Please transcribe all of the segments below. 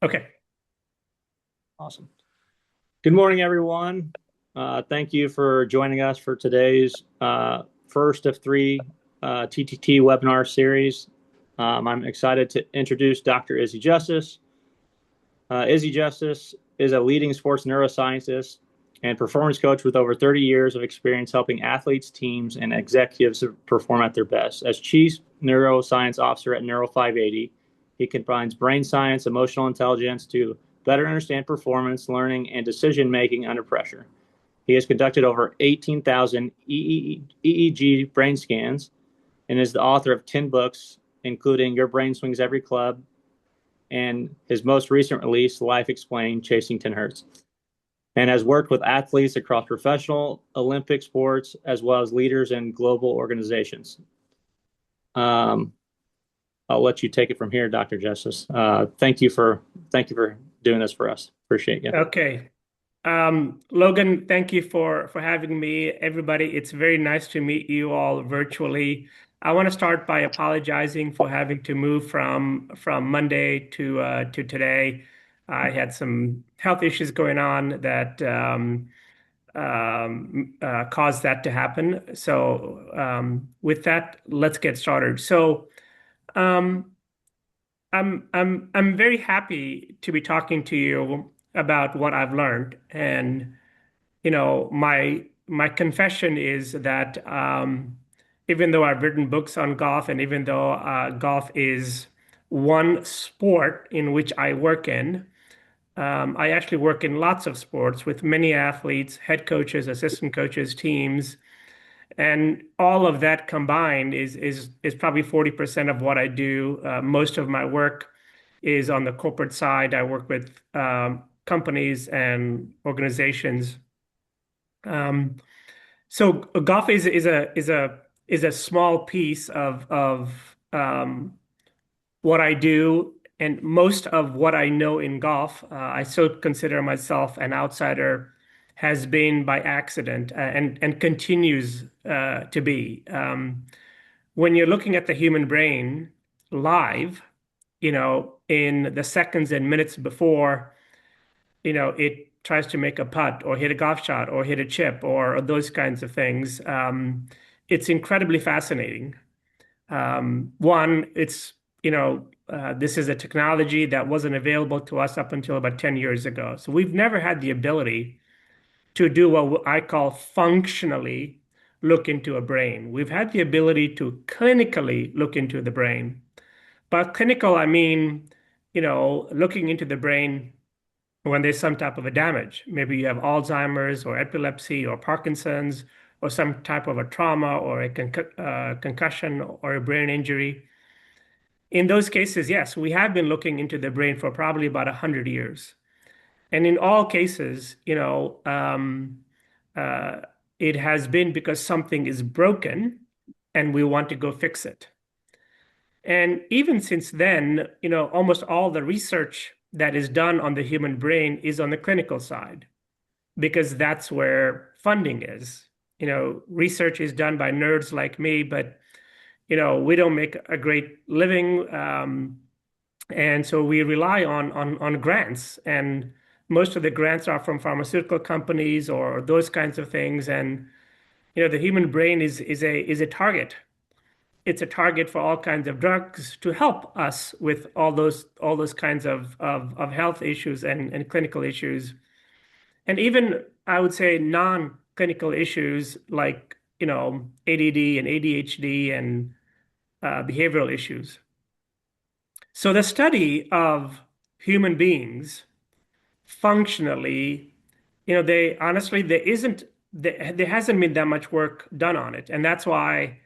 Okay. Awesome. Good morning, everyone. Thank you for joining us for today's first of three TTT webinar series. I'm excited to introduce Dr. Izzy Justice. Izzy Justice is a leading sports neuroscientist and performance coach with over 30 years of experience helping athletes, teams, and executives perform at their best. As Chief Neuroscience Officer at Neuro 580, he combines brain science, emotional intelligence to better understand performance, learning, and decision making under pressure. He has conducted over 18,000 EEG brain scans and is the author of 10 books, including Your Brain Swings Every Club, and his most recent release, Life Explained, Chasing 10 Hertz, and has worked with athletes across professional, Olympic sports, as well as leaders in global organizations. Um, I'll let you take it from here, Dr. Justice. Thank you for doing this for us. Appreciate you. Okay. Logan, thank you for having me. Everybody, it's very nice to meet you all virtually. I want to start by apologizing for having to move from Monday to today. I had some health issues going on that caused that to happen. So, with that, let's get started. So, um, I'm very happy to be talking to you about what I've learned. And my confession is that even though I've written books on golf, and even though golf is one sport in which I work in, I actually work in lots of sports with many athletes, head coaches, assistant coaches, teams, and all of that combined is probably 40% of what I do. Most of my work is on the corporate side. I work with companies and organizations. Um, so golf is a small piece of what I do, and most of what I know in golf, I still consider myself an outsider, has been by accident, and continues to be. When you're looking at the human brain live, in the seconds and minutes before, it tries to make a putt or hit a golf shot or hit a chip or those kinds of things. It's incredibly fascinating. One, this is a technology that wasn't available to us up until about 10 years ago. So we've never had the ability to do what I call functionally look into a brain. We've had the ability to clinically look into the brain. By clinical, I mean, looking into the brain when there's some type of a damage. Maybe you have Alzheimer's or epilepsy or Parkinson's or some type of a trauma or a concussion or a brain injury. In those cases, yes, we have been looking into the brain for probably about 100 years. And in all cases, uh, it has been because something is broken and we want to go fix it. And even since then, almost all the research that is done on the human brain is on the clinical side because that's where funding is. Research is done by nerds like me, but we don't make a great living, and so we rely on grants, and most of the grants are from pharmaceutical companies or those kinds of things. And the human brain is a target. It's a target for all kinds of drugs to help us with all those kinds of health issues and clinical issues. And even I would say non-clinical issues like, ADD and ADHD and behavioral issues. So the study of human beings functionally, they honestly, there hasn't been that much work done on it. And that's why,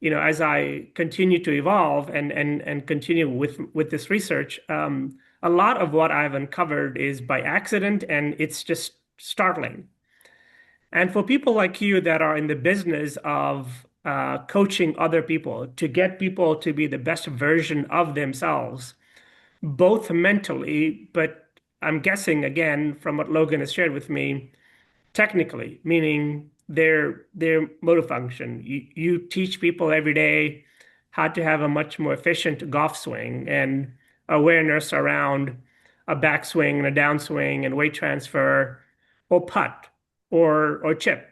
as I continue to evolve and continue with this research, a lot of what I've uncovered is by accident, and it's just startling. And for people like you that are in the business of coaching other people to get people to be the best version of themselves, both mentally, but I'm guessing again from what Logan has shared with me, technically, meaning their motor function. You teach people every day how to have a much more efficient golf swing and awareness around a backswing and a downswing and weight transfer or putt or chip.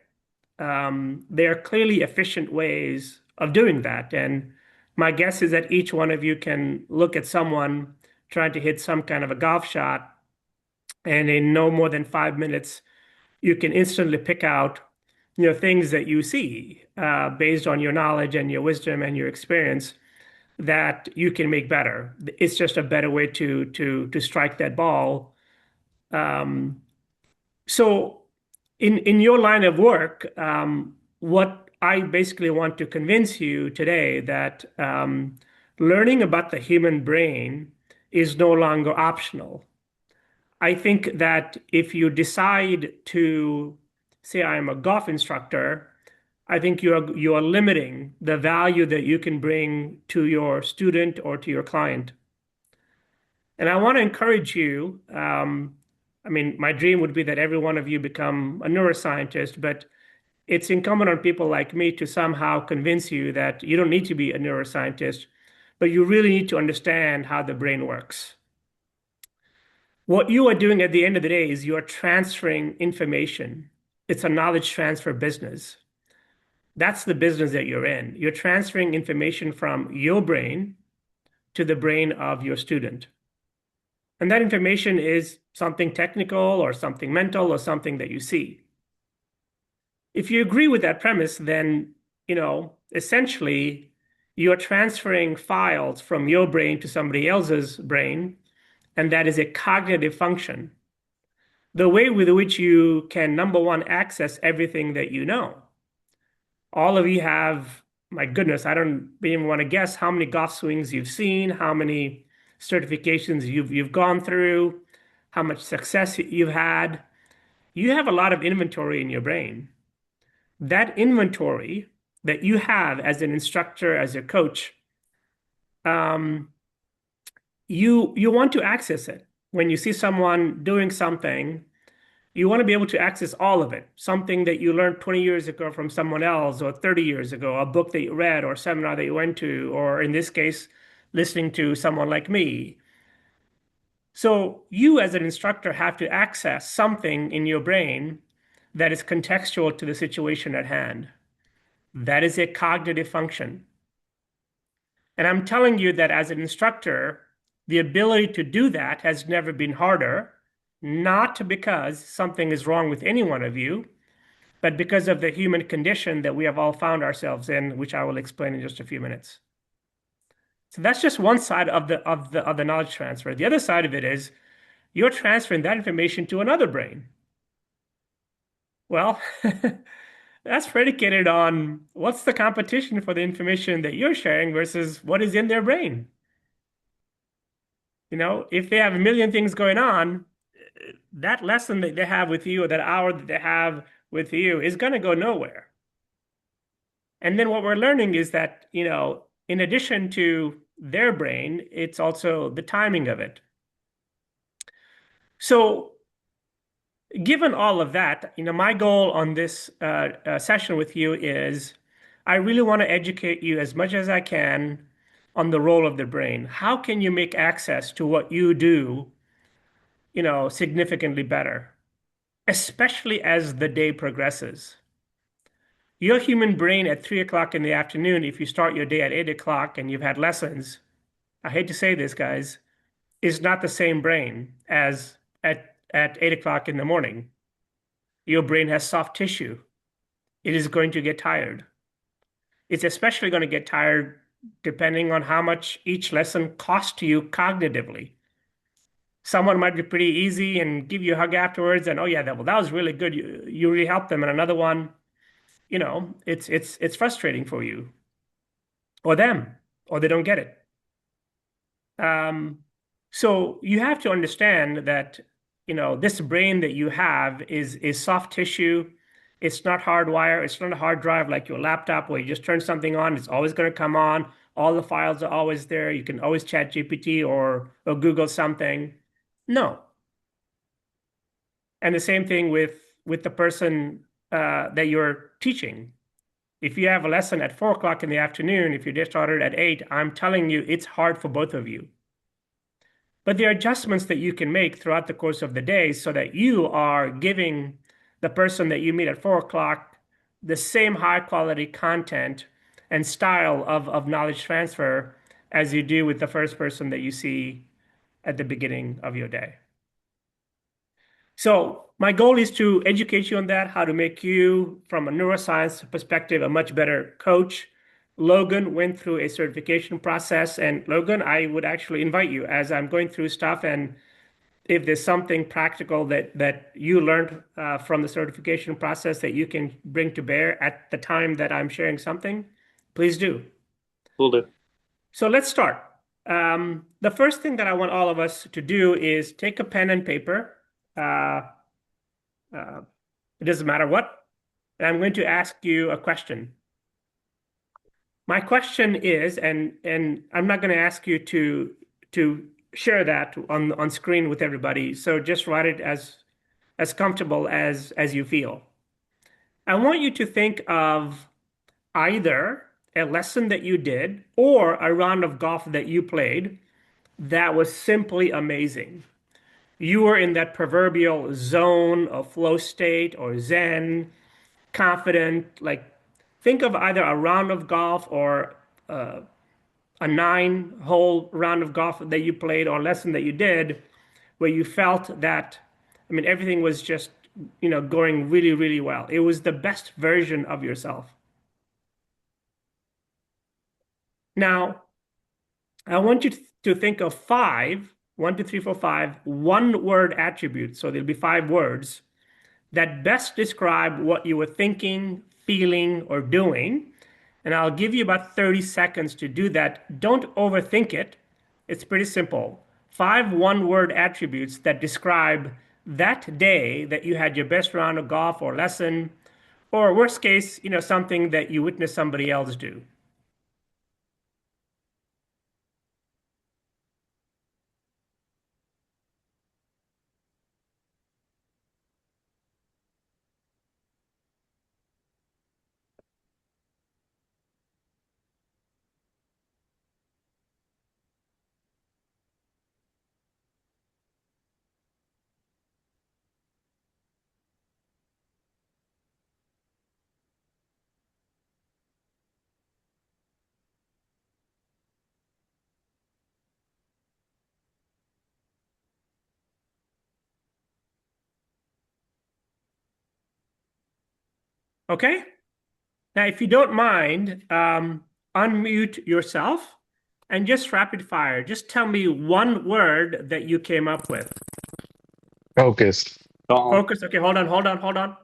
There are clearly efficient ways of doing that. And my guess is that each one of you can look at someone trying to hit some kind of a golf shot, and in no more than 5 minutes, you can instantly pick out, things that you see based on your knowledge and your wisdom and your experience that you can make better. It's just a better way to strike that ball. Um, so in your line of work, what I basically want to convince you today that learning about the human brain is no longer optional. I think that if you decide to say I am a golf instructor, I think you are limiting the value that you can bring to your student or to your client. And I want to encourage you. I mean, my dream would be that every one of you become a neuroscientist, but it's incumbent on people like me to somehow convince you that you don't need to be a neuroscientist, but you really need to understand how the brain works. What you are doing at the end of the day is you are transferring information. It's a knowledge transfer business. That's the business that you're in. You're transferring information from your brain to the brain of your student. And that information is something technical or something mental or something that you see. If you agree with that premise, then, essentially you're transferring files from your brain to somebody else's brain, and that is a cognitive function. The way with which you can, number one, access everything that you know. All of you have, my goodness, I don't even want to guess how many golf swings you've seen, how many certifications you've gone through, how much success you've had. You have a lot of inventory in your brain. That inventory that you have as an instructor, as a coach, um, you want to access it. When you see someone doing something, you want to be able to access all of it. Something that you learned 20 years ago from someone else, or 30 years ago, a book that you read, or a seminar that you went to, or in this case, listening to someone like me. So you as an instructor have to access something in your brain that is contextual to the situation at hand. That is a cognitive function. And I'm telling you that as an instructor, the ability to do that has never been harder, not because something is wrong with any one of you, but because of the human condition that we have all found ourselves in, which I will explain in just a few minutes. So that's just one side of the knowledge transfer. The other side of it is you're transferring that information to another brain. Well, that's predicated on what's the competition for the information that you're sharing versus what is in their brain. If they have a million things going on, that lesson that they have with you or that hour that they have with you is going to go nowhere. And then what we're learning is that, in addition to their brain, it's also the timing of it. So given all of that, my goal on this session with you is I really want to educate you as much as I can on the role of the brain. How can you make access to what you do, significantly better, especially as the day progresses? Your human brain at 3 o'clock in the afternoon, if you start your day at 8 o'clock and you've had lessons, I hate to say this, guys, is not the same brain as at 8 o'clock in the morning. Your brain has soft tissue. It is going to get tired. It's especially going to get tired depending on how much each lesson costs to you cognitively. Someone might be pretty easy and give you a hug afterwards, and oh yeah, that was really good. You really helped them. And another one, it's frustrating for you or them, or they don't get it. Um, so you have to understand that, this brain that you have is soft tissue. It's not hardwire. It's not a hard drive like your laptop where you just turn something on. It's always going to come on. All the files are always there. You can always chat GPT or Google something. No. And the same thing with the person that you're teaching. If you have a lesson at 4 o'clock in the afternoon, if you just started at 8, I'm telling you, it's hard for both of you. But there are adjustments that you can make throughout the course of the day so that you are giving the person that you meet at 4 o'clock the same high quality content and style of knowledge transfer as you do with the first person that you see at the beginning of your day. So my goal is to educate you on that, how to make you, from a neuroscience perspective, a much better coach. Logan went through a certification process, and Logan, I would actually invite you as I'm going through stuff, and if there's something practical that you learned from the certification process that you can bring to bear at the time that I'm sharing something, please do. Will do. So let's start. The first thing that I want all of us to do is take a pen and paper. Uh, uh, it doesn't matter what. And I'm going to ask you a question. My question is, and I'm not going to ask you to share that on screen with everybody. So just write it as comfortable as you feel. I want you to think of either a lesson that you did or a round of golf that you played that was simply amazing. You were in that proverbial zone of flow state or zen, confident. Like, think of either a round of golf or a 9-hole round of golf that you played or lesson that you did where you felt that, I mean, everything was just, going really, really well. It was the best version of yourself. Now, I want you to think of five, 1, 2, 3, 4, 5, one-word attributes. So there'll be 5 words that best describe what you were thinking, feeling, or doing. And I'll give you about 30 seconds to do that. Don't overthink it. It's pretty simple. 5 one-word attributes that describe that day that you had your best round of golf or lesson, or worst case, something that you witnessed somebody else do. Okay? Now, if you don't mind, unmute yourself and just rapid fire. Just tell me one word that you came up with. Focus. Calm. Focus. Okay, hold on.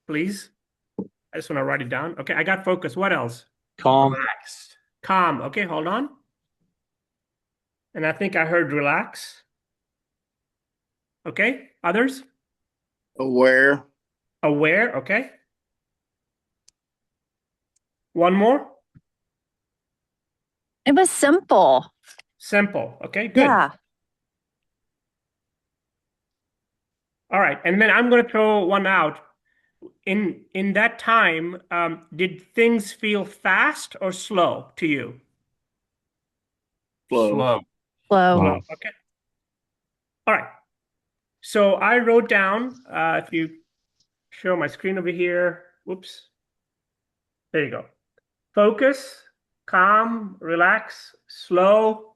Please. I just want to write it down. Okay, I got focus. What else? Calm. Relaxed. Calm. Okay, hold on. And I think I heard relax. Okay, others? Aware. Aware. Okay. One more. It was simple. Simple. Okay, good. Yeah. All right, and then I'm going to throw one out. In that time, did things feel fast or slow to you? Flow. Slow. Slow. Okay. All right. So I wrote down, if you show my screen over here, whoops. There you go. Focus, calm, relax, slow.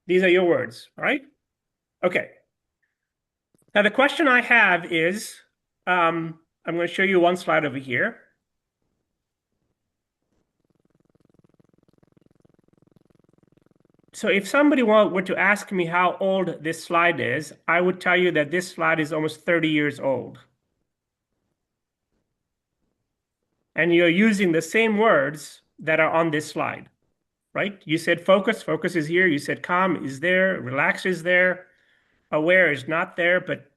These are your words, all right? Okay. Now the question I have is, I'm going to show you one slide over here. So if somebody were to ask me how old this slide is, I would tell you that this slide is almost 30 years old. And you're using the same words that are on this slide, right? You said focus, focus is here. You said calm is there, relax is there, aware is not there, but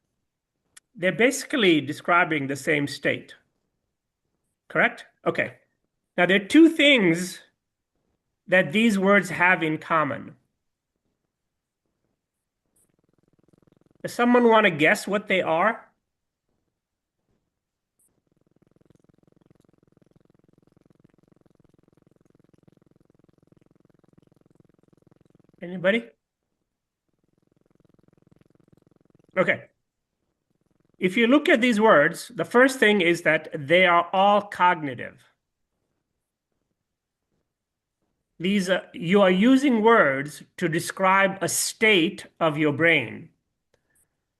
they're basically describing the same state. Correct? Okay. Now there are 2 things that these words have in common. Does someone want to guess what they are? Anybody? Okay. If you look at these words, the first thing is that they are all cognitive. You are using words to describe a state of your brain.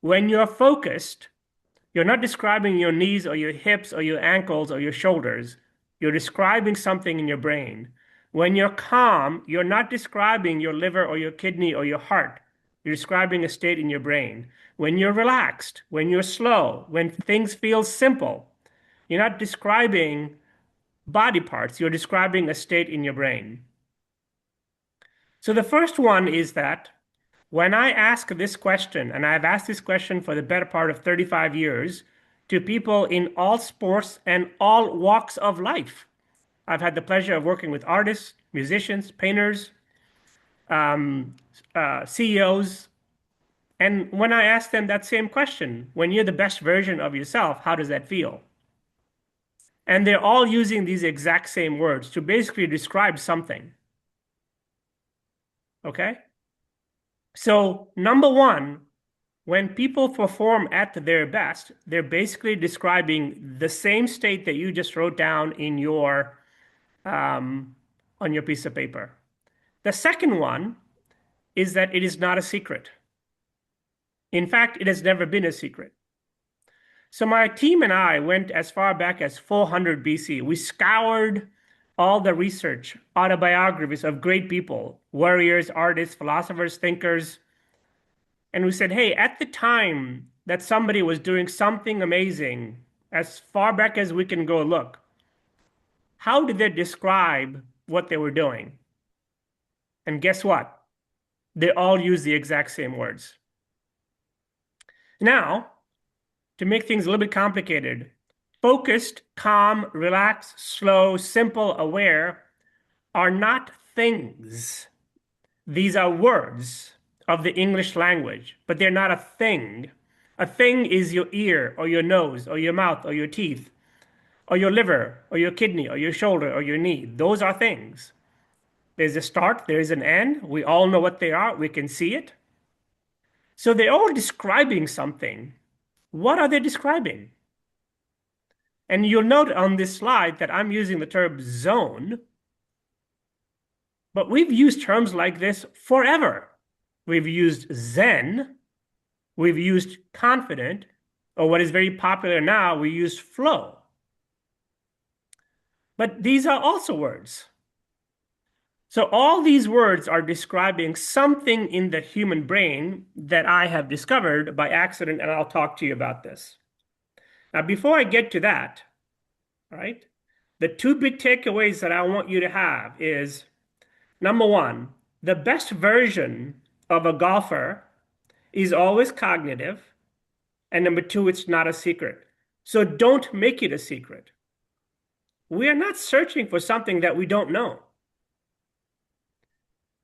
When you're focused, you're not describing your knees or your hips or your ankles or your shoulders. You're describing something in your brain. When you're calm, you're not describing your liver or your kidney or your heart. You're describing a state in your brain. When you're relaxed, when you're slow, when things feel simple, you're not describing body parts. You're describing a state in your brain. So the first one is that when I ask this question, and I've asked this question for the better part of 35 years to people in all sports and all walks of life. I've had the pleasure of working with artists, musicians, painters, CEOs. And when I ask them that same question, when you're the best version of yourself, how does that feel? And they're all using these exact same words to basically describe something. Okay? So, number one, when people perform at their best, they're basically describing the same state that you just wrote down in your on your piece of paper. The second one is that it is not a secret. In fact, it has never been a secret. So my team and I went as far back as 400 BC. We scoured all the research, autobiographies of great people, warriors, artists, philosophers, thinkers. And we said, hey, at the time that somebody was doing something amazing, as far back as we can go look, how did they describe what they were doing? And guess what? They all use the exact same words. Now, to make things a little bit complicated, focused, calm, relaxed, slow, simple, aware are not things. These are words of the English language, but they're not a thing. A thing is your ear or your nose or your mouth or your teeth or your liver or your kidney or your shoulder or your knee. Those are things. There's a start, there's an end. We all know what they are. We can see it. So they're all describing something. What are they describing? And you'll note on this slide that I'm using the term zone, but we've used terms like this forever. We've used Zen, we've used confident, or what is very popular now, we use flow. But these are also words. So all these words are describing something in the human brain that I have discovered by accident, and I'll talk to you about this. Now, before I get to that, right, the two big takeaways that I want you to have is, number one, the best version of a golfer is always cognitive. And number two, it's not a secret. So don't make it a secret. We are not searching for something that we don't know.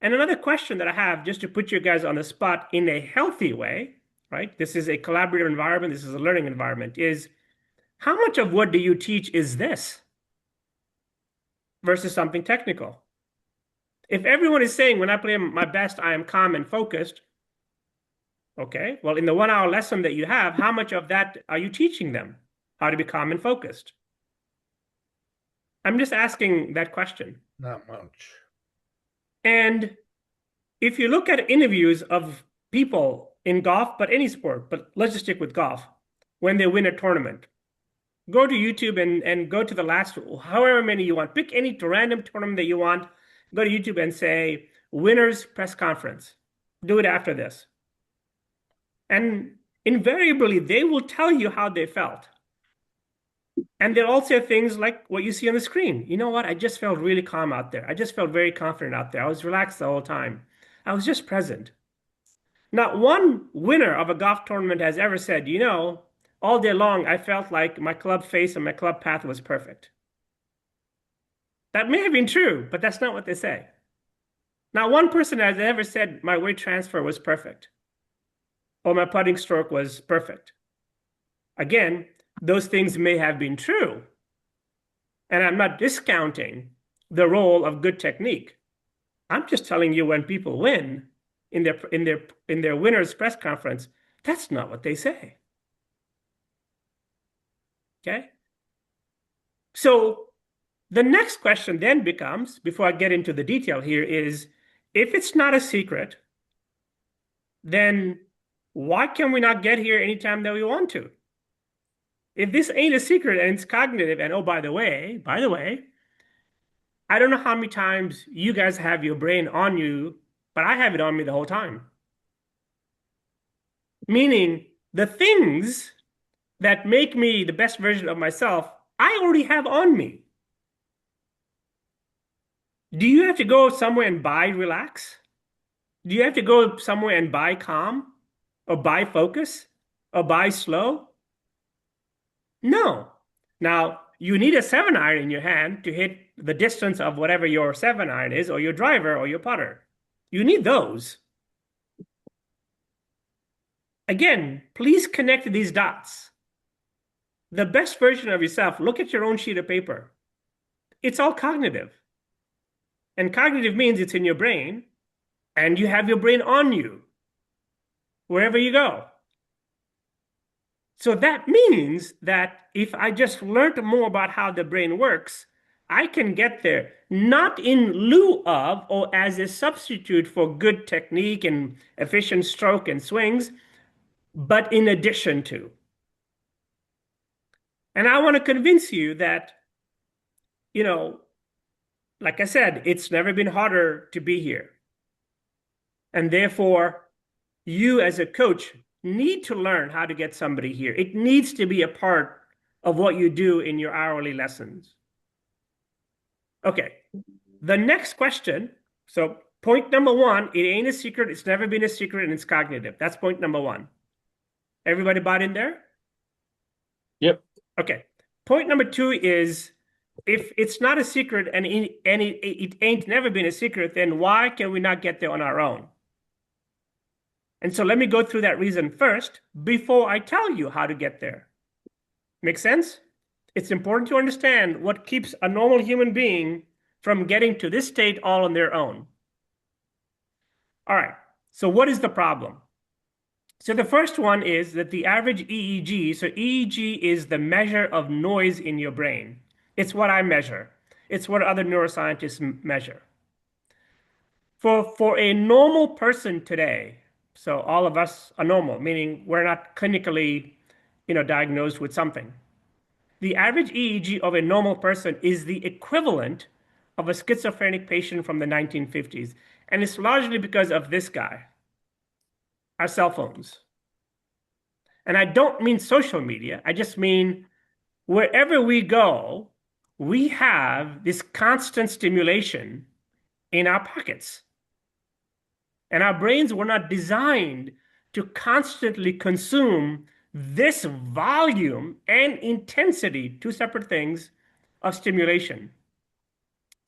And another question that I have, just to put you guys on the spot in a healthy way, right? This is a collaborative environment, this is a learning environment, is how much of what do you teach is this versus something technical? If everyone is saying, when I play my best, I am calm and focused, okay, well, in the 1 hour lesson that you have, how much of that are you teaching them? How to be calm and focused? I'm just asking that question. Not much. And if you look at interviews of people in golf, but any sport, but let's just stick with golf, when they win a tournament, go to YouTube and go to the last, however many you want, pick any random tournament that you want, go to YouTube and say, winners press conference. Do it after this. And invariably, they will tell you how they felt. And they'll also say things like what you see on the screen. You know what? I just felt really calm out there. I just felt very confident out there. I was relaxed the whole time. I was just present. Not one winner of a golf tournament has ever said, you know, all day long, I felt like my club face and my club path was perfect. That may have been true, but that's not what they say. Not one person has ever said my weight transfer was perfect or my putting stroke was perfect. Again, those things may have been true. And I'm not discounting the role of good technique. I'm just telling you when people win in their winners press conference, That's not what they say. Okay? So the next question then becomes, before I get into the detail here, is if it's not a secret, then why can we not get here anytime that we want to? If this ain't a secret and it's cognitive, and oh, by the way, I don't know how many times you guys have your brain on you, but I have it on me the whole time. Meaning the things that make me the best version of myself, I already have on me. Do you have to go somewhere and buy relax? Do you have to go somewhere and buy calm or buy focus or buy slow? No. Now, you need a 7-iron in your hand to hit the distance of whatever your 7-iron is, or your driver or your putter. You need those. Again, please connect these dots. The best version of yourself, look at your own sheet of paper. It's all cognitive. And cognitive means it's in your brain, and you have your brain on you wherever you go. So that means that if I just learned more about how the brain works, I can get there, not in lieu of or as a substitute for good technique and efficient stroke and swings, but in addition to. And I want to convince you that, like I said, it's never been harder to be here. And therefore, you as a coach need to learn how to get somebody here. It needs to be a part of what you do in your hourly lessons. Okay, the next question. So point number one, it ain't a secret. It's never been a secret, and it's cognitive. That's point number one. Everybody bought in there? Yep. Okay. Point number two is, if it's not a secret and it ain't never been a secret, then why can we not get there on our own? And so let me go through that reason first before I tell you how to get there. Make sense? It's important to understand what keeps a normal human being from getting to this state all on their own. All right, so what is the problem? So the first one is that the average EEG, so EEG is the measure of noise in your brain. It's what I measure. It's what other neuroscientists measure. For a normal person today, so all of us are normal, meaning we're not clinically, diagnosed with something. The average EEG of a normal person is the equivalent of a schizophrenic patient from the 1950s. And it's largely because of this guy, our cell phones. And I don't mean social media. I just mean wherever we go, we have this constant stimulation in our pockets. And our brains were not designed to constantly consume this volume and intensity, two separate things, of stimulation.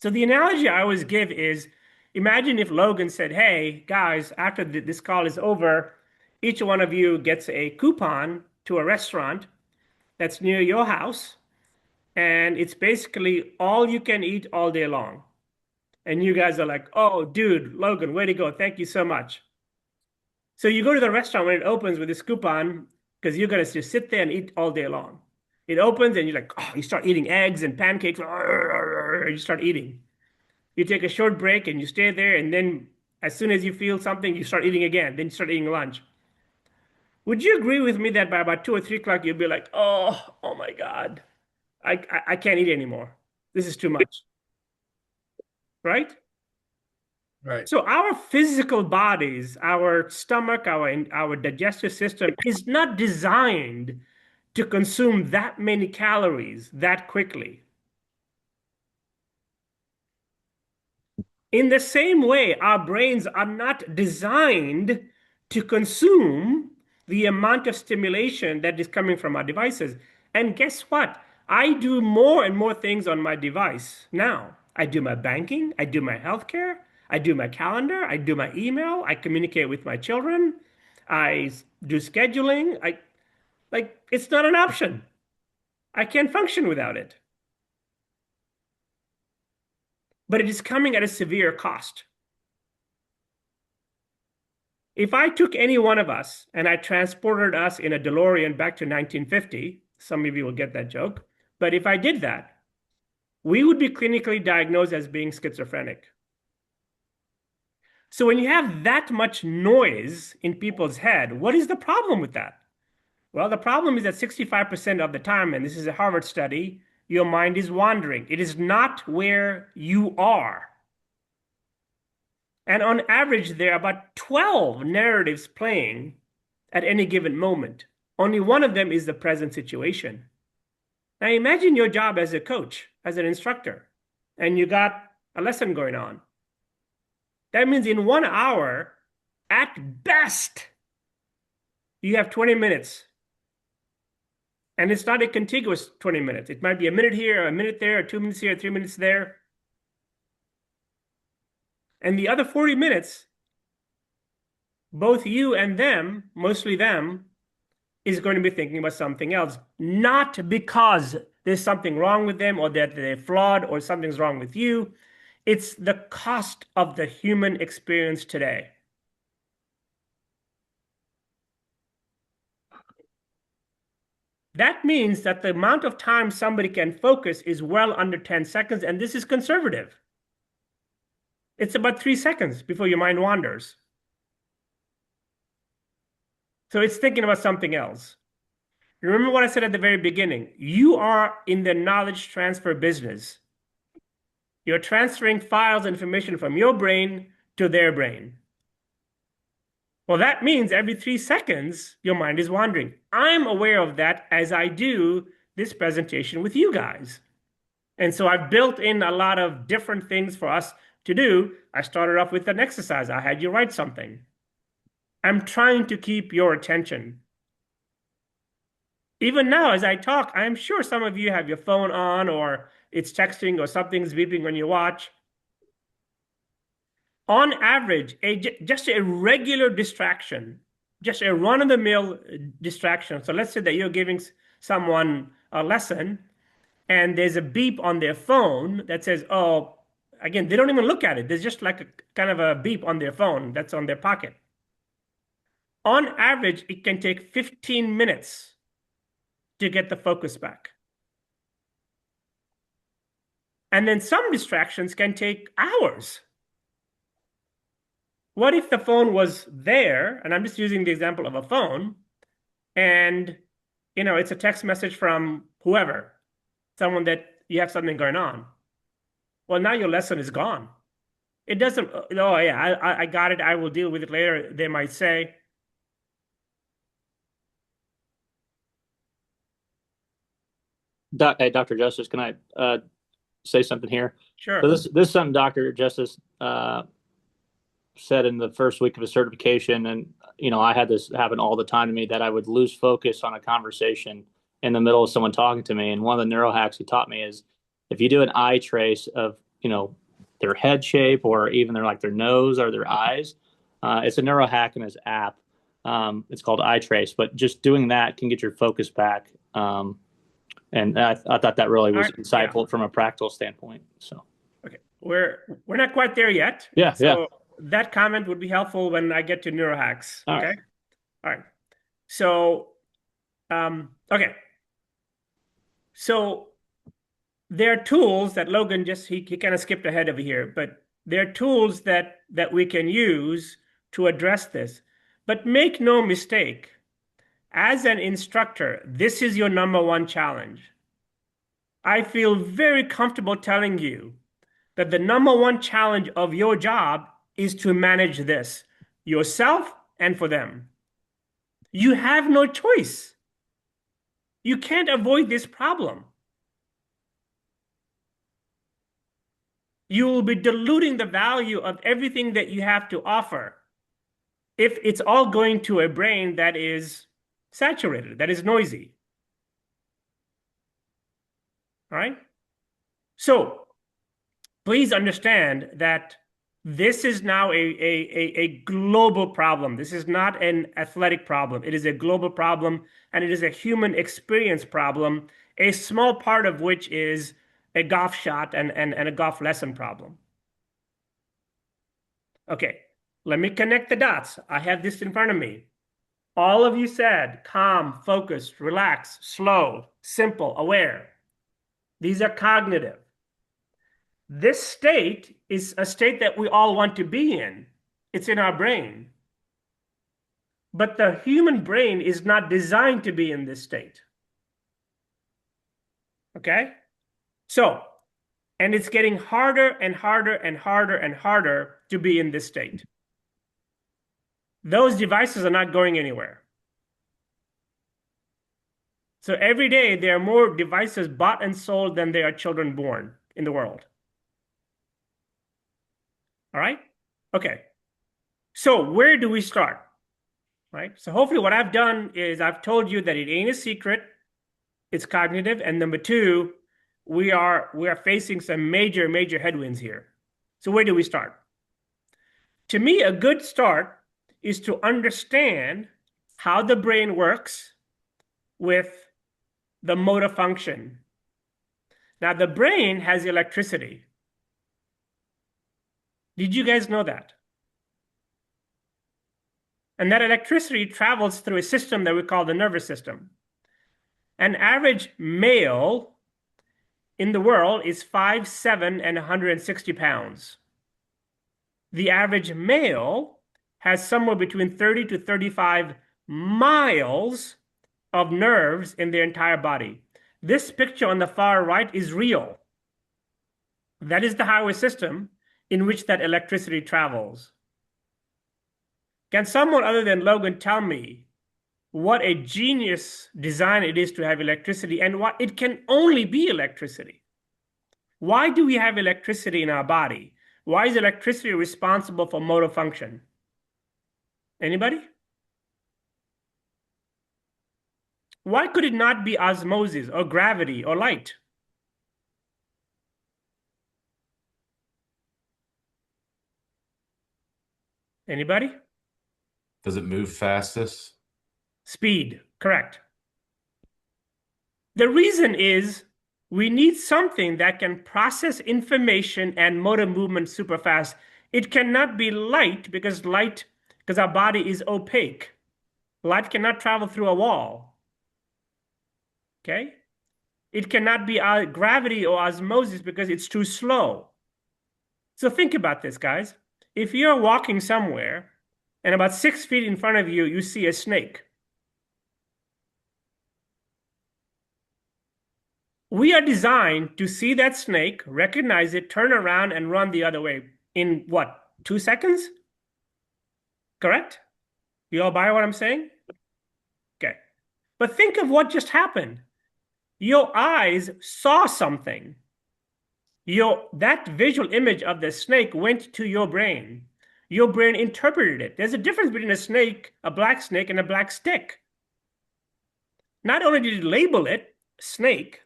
So the analogy I always give is, imagine if Logan said, hey, guys, after this call is over, each one of you gets a coupon to a restaurant that's near your house, and it's basically all you can eat all day long. And you guys are like, oh, dude, Logan, way to go. Thank you so much. So you go to the restaurant when it opens with this coupon because you're going to just sit there and eat all day long. It opens and you're like, oh, you start eating eggs and pancakes. You start eating. You take a short break and you stay there. And then as soon as you feel something, you start eating again. Then you start eating lunch. Would you agree with me that by about 2 or 3 o'clock, you'll be like, oh my God, I can't eat anymore. This is too much. Right? Right. So our physical bodies, our stomach, our digestive system is not designed to consume that many calories that quickly. In the same way, our brains are not designed to consume the amount of stimulation that is coming from our devices. And guess what? I do more and more things on my device now. I do my banking, I do my healthcare, I do my calendar, I do my email, I communicate with my children, I do scheduling. It's not an option. I can't function without it. But it is coming at a severe cost. If I took any one of us and I transported us in a DeLorean back to 1950, some of you will get that joke, but if I did that, we would be clinically diagnosed as being schizophrenic. So when you have that much noise in people's head, what is the problem with that? Well, the problem is that 65% of the time, and this is a Harvard study, your mind is wandering. It is not where you are. And on average, there are about 12 narratives playing at any given moment. Only one of them is the present situation. Now imagine your job as a coach, as an instructor, and you got a lesson going on. That means in 1 hour, at best, you have 20 minutes. And it's not a contiguous 20 minutes. It might be a minute here, a minute there, or 2 minutes here, 3 minutes there. And the other 40 minutes, both you and them, mostly them, is going to be thinking about something else. Not because there's something wrong with them or that they're flawed or something's wrong with you. It's the cost of the human experience today. That means that the amount of time somebody can focus is well under 10 seconds, and this is conservative. It's about 3 seconds before your mind wanders. So it's thinking about something else. Remember what I said at the very beginning. You are in the knowledge transfer business. You're transferring files and information from your brain to their brain. Well, that means every 3 seconds, your mind is wandering. I'm aware of that as I do this presentation with you guys. And so I've built in a lot of different things for us to do. I started off with an exercise. I had you write something. I'm trying to keep your attention. Even now, as I talk, I'm sure some of you have your phone on or it's texting or something's beeping on your watch. On average, just a regular distraction, just a run-of-the-mill distraction. So let's say that you're giving someone a lesson and there's a beep on their phone that says, oh, again, they don't even look at it. There's just like a kind of a beep on their phone that's on their pocket. On average, it can take 15 minutes to get the focus back. And then some distractions can take hours. What if the phone was there, and I'm just using the example of a phone, and it's a text message from whoever, someone that you have something going on. Well, now your lesson is gone. It doesn't, oh yeah, I got it, I will deal with it later, they might say. Hey, Dr. Justice, can I say something here? Sure. So this is something Dr. Justice said in the first week of his certification, and I had this happen all the time to me, that I would lose focus on a conversation in the middle of someone talking to me. And one of the neuro hacks he taught me is if you do an eye trace of their head shape or even their nose or their eyes, it's a neuro hack in his app. It's called eye trace, but just doing that can get your focus back. And I thought that really was insightful from a practical standpoint. So, okay, we're not quite there yet. Yeah. That comment would be helpful when I get to neurohacks. All Okay. right. All right. So, okay. So there are tools that Logan he kind of skipped ahead over here, but there are tools that we can use to address this. But make no mistake, as an instructor, this is your number one challenge. I feel very comfortable telling you that the number one challenge of your job is to manage this yourself and for them. You have no choice. You can't avoid this problem. You will be diluting the value of everything that you have to offer if it's all going to a brain that is saturated, that is noisy. All right? So please understand that this is now a global problem. This is not an athletic problem. It is a global problem, and it is a human experience problem, a small part of which is a golf shot and a golf lesson problem. Okay, Let me connect the dots. I have this in front of me. All of you said calm, focused, relaxed, slow, simple, aware. These are cognitive. This state is a state that we all want to be in. It's in our brain. But the human brain is not designed to be in this state. Okay? So, and it's getting harder and harder and harder and harder to be in this state. Those devices are not going anywhere. So every day there are more devices bought and sold than there are children born in the world. All right? Okay. So where do we start? Right? So hopefully what I've done is I've told you that it ain't a secret. It's cognitive. And number two, we are facing some major headwinds here. So where do we start? To me, a good start is to understand how the brain works with the motor function. Now, the brain has electricity. Did you guys know that? And that electricity travels through a system that we call the nervous system. An average male in the world is 5'7" and 160 pounds. The average male has somewhere between 30 to 35 miles of nerves in their entire body. This picture on the far right is real. That is the highway system in which that electricity travels. Can someone other than Logan tell me what a genius design it is to have electricity and what it can only be electricity? Why do we have electricity in our body? Why is electricity responsible for motor function? Anybody? Why could it not be osmosis or gravity or light? Anybody? Does it move fastest? Speed, correct. The reason is we need something that can process information and motor movement super fast. It cannot be light because our body is opaque. Light cannot travel through a wall. Okay? It cannot be gravity or osmosis because it's too slow. So think about this, guys. If you're walking somewhere and about 6 feet in front of you, you see a snake. We are designed to see that snake, recognize it, turn around, and run the other way in what, 2 seconds? Correct? You all buy what I'm saying? Okay. But think of what just happened. Your eyes saw something. That visual image of the snake went to your brain. Your brain interpreted it. There's a difference between a snake, a black snake, and a black stick. Not only did it label it snake,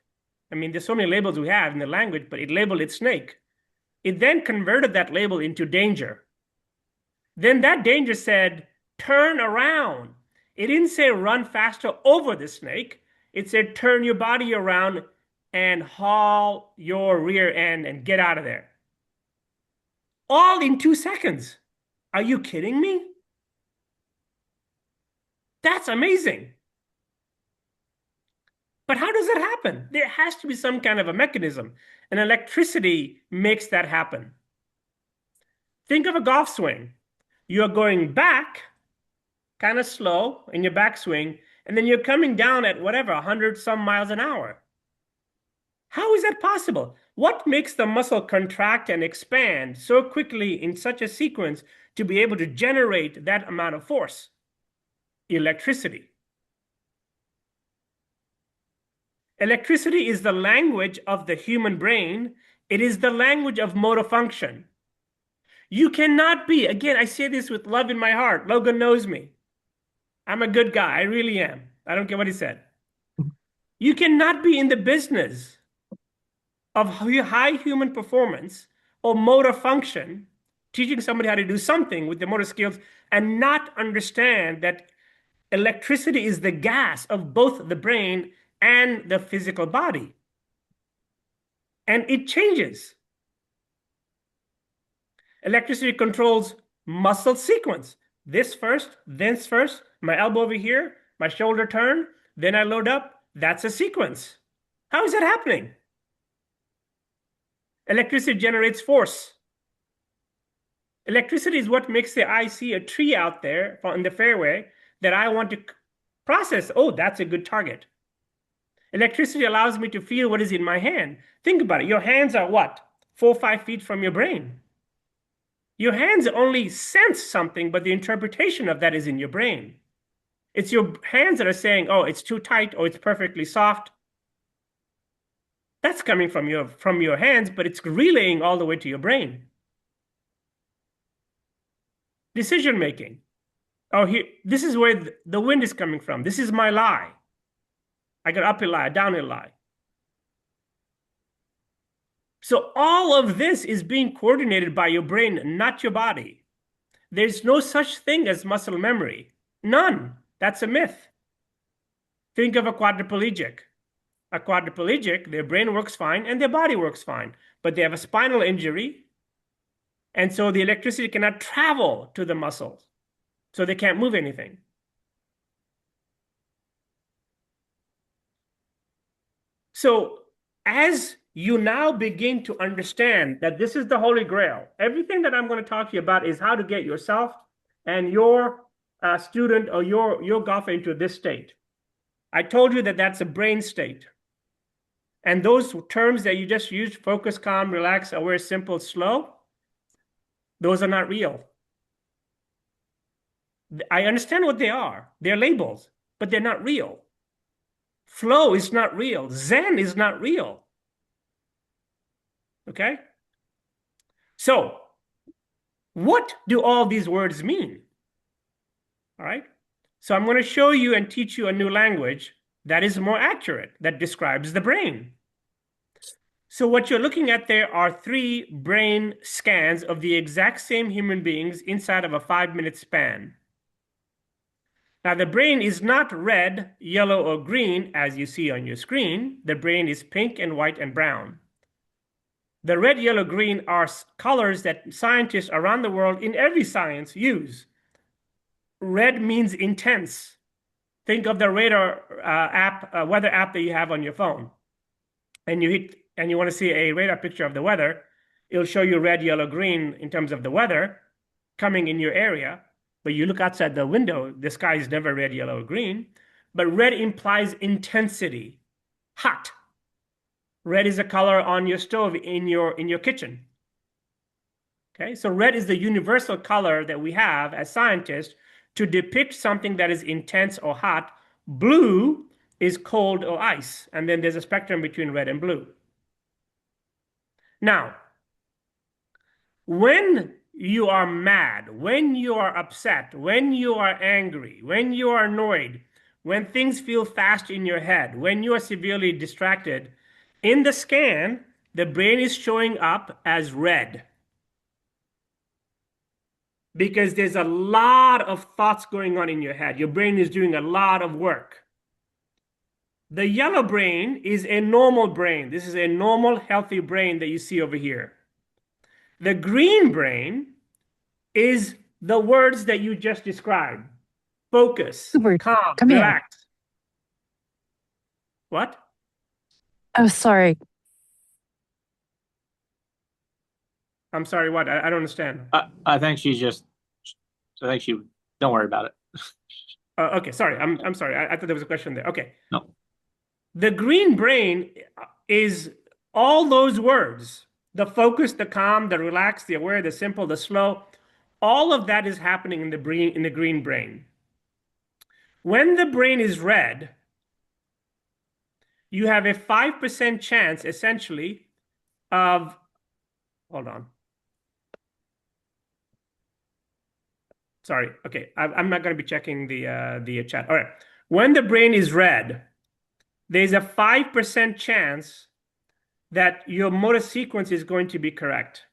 I mean, there's so many labels we have in the language, but it labeled it snake. It then converted that label into danger. Then that danger said, turn around. It didn't say run faster over the snake. It said turn your body around and haul your rear end and get out of there. All in 2 seconds. Are you kidding me? That's amazing. But how does that happen? There has to be some kind of a mechanism, and electricity makes that happen. Think of a golf swing. You're going back kind of slow in your backswing, and then you're coming down at whatever, 100 some miles an hour. How is that possible? What makes the muscle contract and expand so quickly in such a sequence to be able to generate that amount of force? Electricity. Electricity is the language of the human brain. It is the language of motor function. You cannot be, again, I say this with love in my heart. Logan knows me. I'm a good guy. I really am. I don't care what he said. You cannot be in the business of high human performance or motor function, teaching somebody how to do something with the motor skills and not understand that electricity is the gas of both the brain and the physical body. And it changes. Electricity controls muscle sequence. This first, this first, my elbow over here, my shoulder turn, then I load up. That's a sequence. How is that happening? Electricity generates force. Electricity is what makes the eye see a tree out there in the fairway that I want to process. Oh, that's a good target. Electricity allows me to feel what is in my hand. Think about it. Your hands are what? 4 or 5 feet from your brain. Your hands only sense something, but the interpretation of that is in your brain. It's your hands that are saying, oh, it's too tight, or it's perfectly soft. That's coming from your hands, but it's relaying all the way to your brain. Decision making. Oh, here, this is where the wind is coming from. This is my lie. I got uphill lie, downhill lie. So all of this is being coordinated by your brain, not your body. There's no such thing as muscle memory. None. That's a myth. Think of a quadriplegic. A quadriplegic, their brain works fine and their body works fine, but they have a spinal injury, and so the electricity cannot travel to the muscles, so they can't move anything. So as you now begin to understand that this is the Holy Grail, everything that I'm going to talk to you about is how to get yourself and your student or your golfer into this state. I told you that that's a brain state. And those terms that you just used, focus, calm, relax, aware, simple, slow, those are not real. I understand what they are. They're labels, but they're not real. Flow is not real. Zen is not real. Okay? So, what do all these words mean? All right? So I'm going to show you and teach you a new language that is more accurate, that describes the brain. So what you're looking at there are 3 brain scans of the exact same human beings inside of a 5-minute span. Now, the brain is not red, yellow, or green, as you see on your screen. The brain is pink and white and brown. The red, yellow, green are colors that scientists around the world in every science use. Red means intense. Think of the radar app, weather app that you have on your phone. And you want to see a radar picture of the weather. It'll show you red, yellow, green in terms of the weather coming in your area. But you look outside the window, the sky is never red, yellow, or green. But red implies intensity, hot. Red is a color on your stove in your kitchen. Okay, so red is the universal color that we have as scientists to depict something that is intense or hot. Blue is cold or ice, and then there's a spectrum between red and blue. Now, when you are mad, when you are upset, when you are angry, when you are annoyed, when things feel fast in your head, when you are severely distracted, in the scan, the brain is showing up as red. Because there's a lot of thoughts going on in your head. Your brain is doing a lot of work. The yellow brain is a normal brain. This is a normal, healthy brain that you see over here. The green brain is the words that you just described. Focus, Super. calm, Come here. relax. What? Oh, sorry. I'm sorry, what? I don't understand. I think don't worry about it. Okay, sorry. I'm sorry. I thought there was a question there. Okay. No. The green brain is all those words. The focus, the calm, the relax, the aware, the simple, the slow. All of that is happening in the green brain. When the brain is red, you have a 5% chance, essentially, of, hold on. Sorry, okay, I'm not going to be checking the chat. All right, when the brain is red, there's a 5% chance that your motor sequence is going to be correct.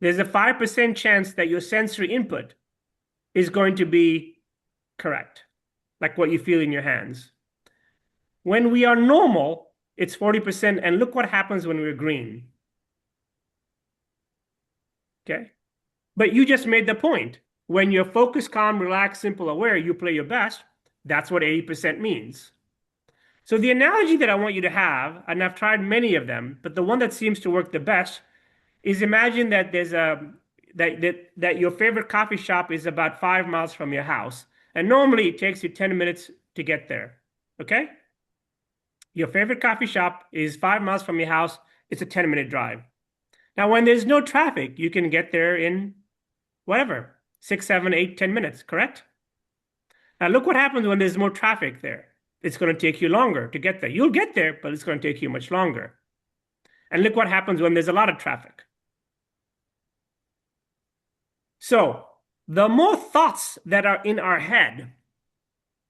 There's a 5% chance that your sensory input is going to be correct, like what you feel in your hands. When we are normal, it's 40%, and look what happens when we're green. Okay. But you just made the point. When you're focused, calm, relaxed, simple, aware, you play your best. That's what 80% means. So the analogy that I want you to have, and I've tried many of them, but the one that seems to work the best is imagine that there's that your favorite coffee shop is about 5 miles from your house. And normally it takes you 10 minutes to get there. Okay? Your favorite coffee shop is 5 miles from your house. It's a 10-minute drive. Now, when there's no traffic, you can get there in whatever, 6, 7, 8, 10 minutes, correct? Now, look what happens when there's more traffic there. It's going to take you longer to get there. You'll get there, but it's going to take you much longer. And look what happens when there's a lot of traffic. So, the more thoughts that are in our head,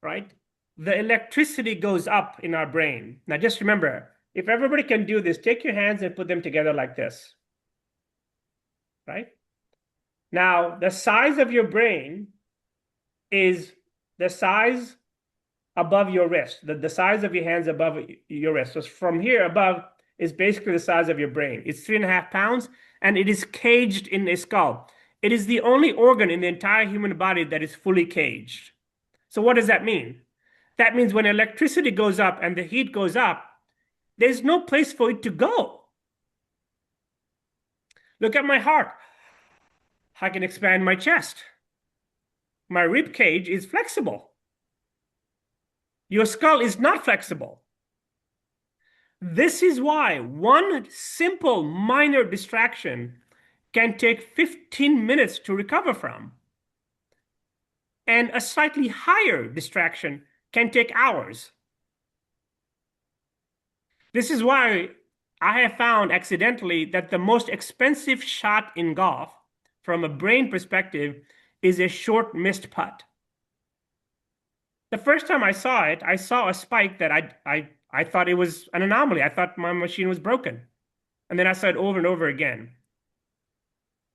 right, the electricity goes up in our brain. Now, just remember, if everybody can do this, take your hands and put them together like this, right? Now, the size of your brain is the size above your wrist, the size of your hands above your wrist. So from here above is basically the size of your brain. It's 3.5 pounds, and it is caged in a skull. It is the only organ in the entire human body that is fully caged. So what does that mean? That means when electricity goes up and the heat goes up, there's no place for it to go. Look at my heart. I can expand my chest. My rib cage is flexible. Your skull is not flexible. This is why one simple minor distraction can take 15 minutes to recover from. And a slightly higher distraction can take hours. This is why I have found accidentally that the most expensive shot in golf from a brain perspective is a short missed putt. The first time I saw it, I saw a spike that I thought it was an anomaly. I thought my machine was broken. And then I saw it over and over again.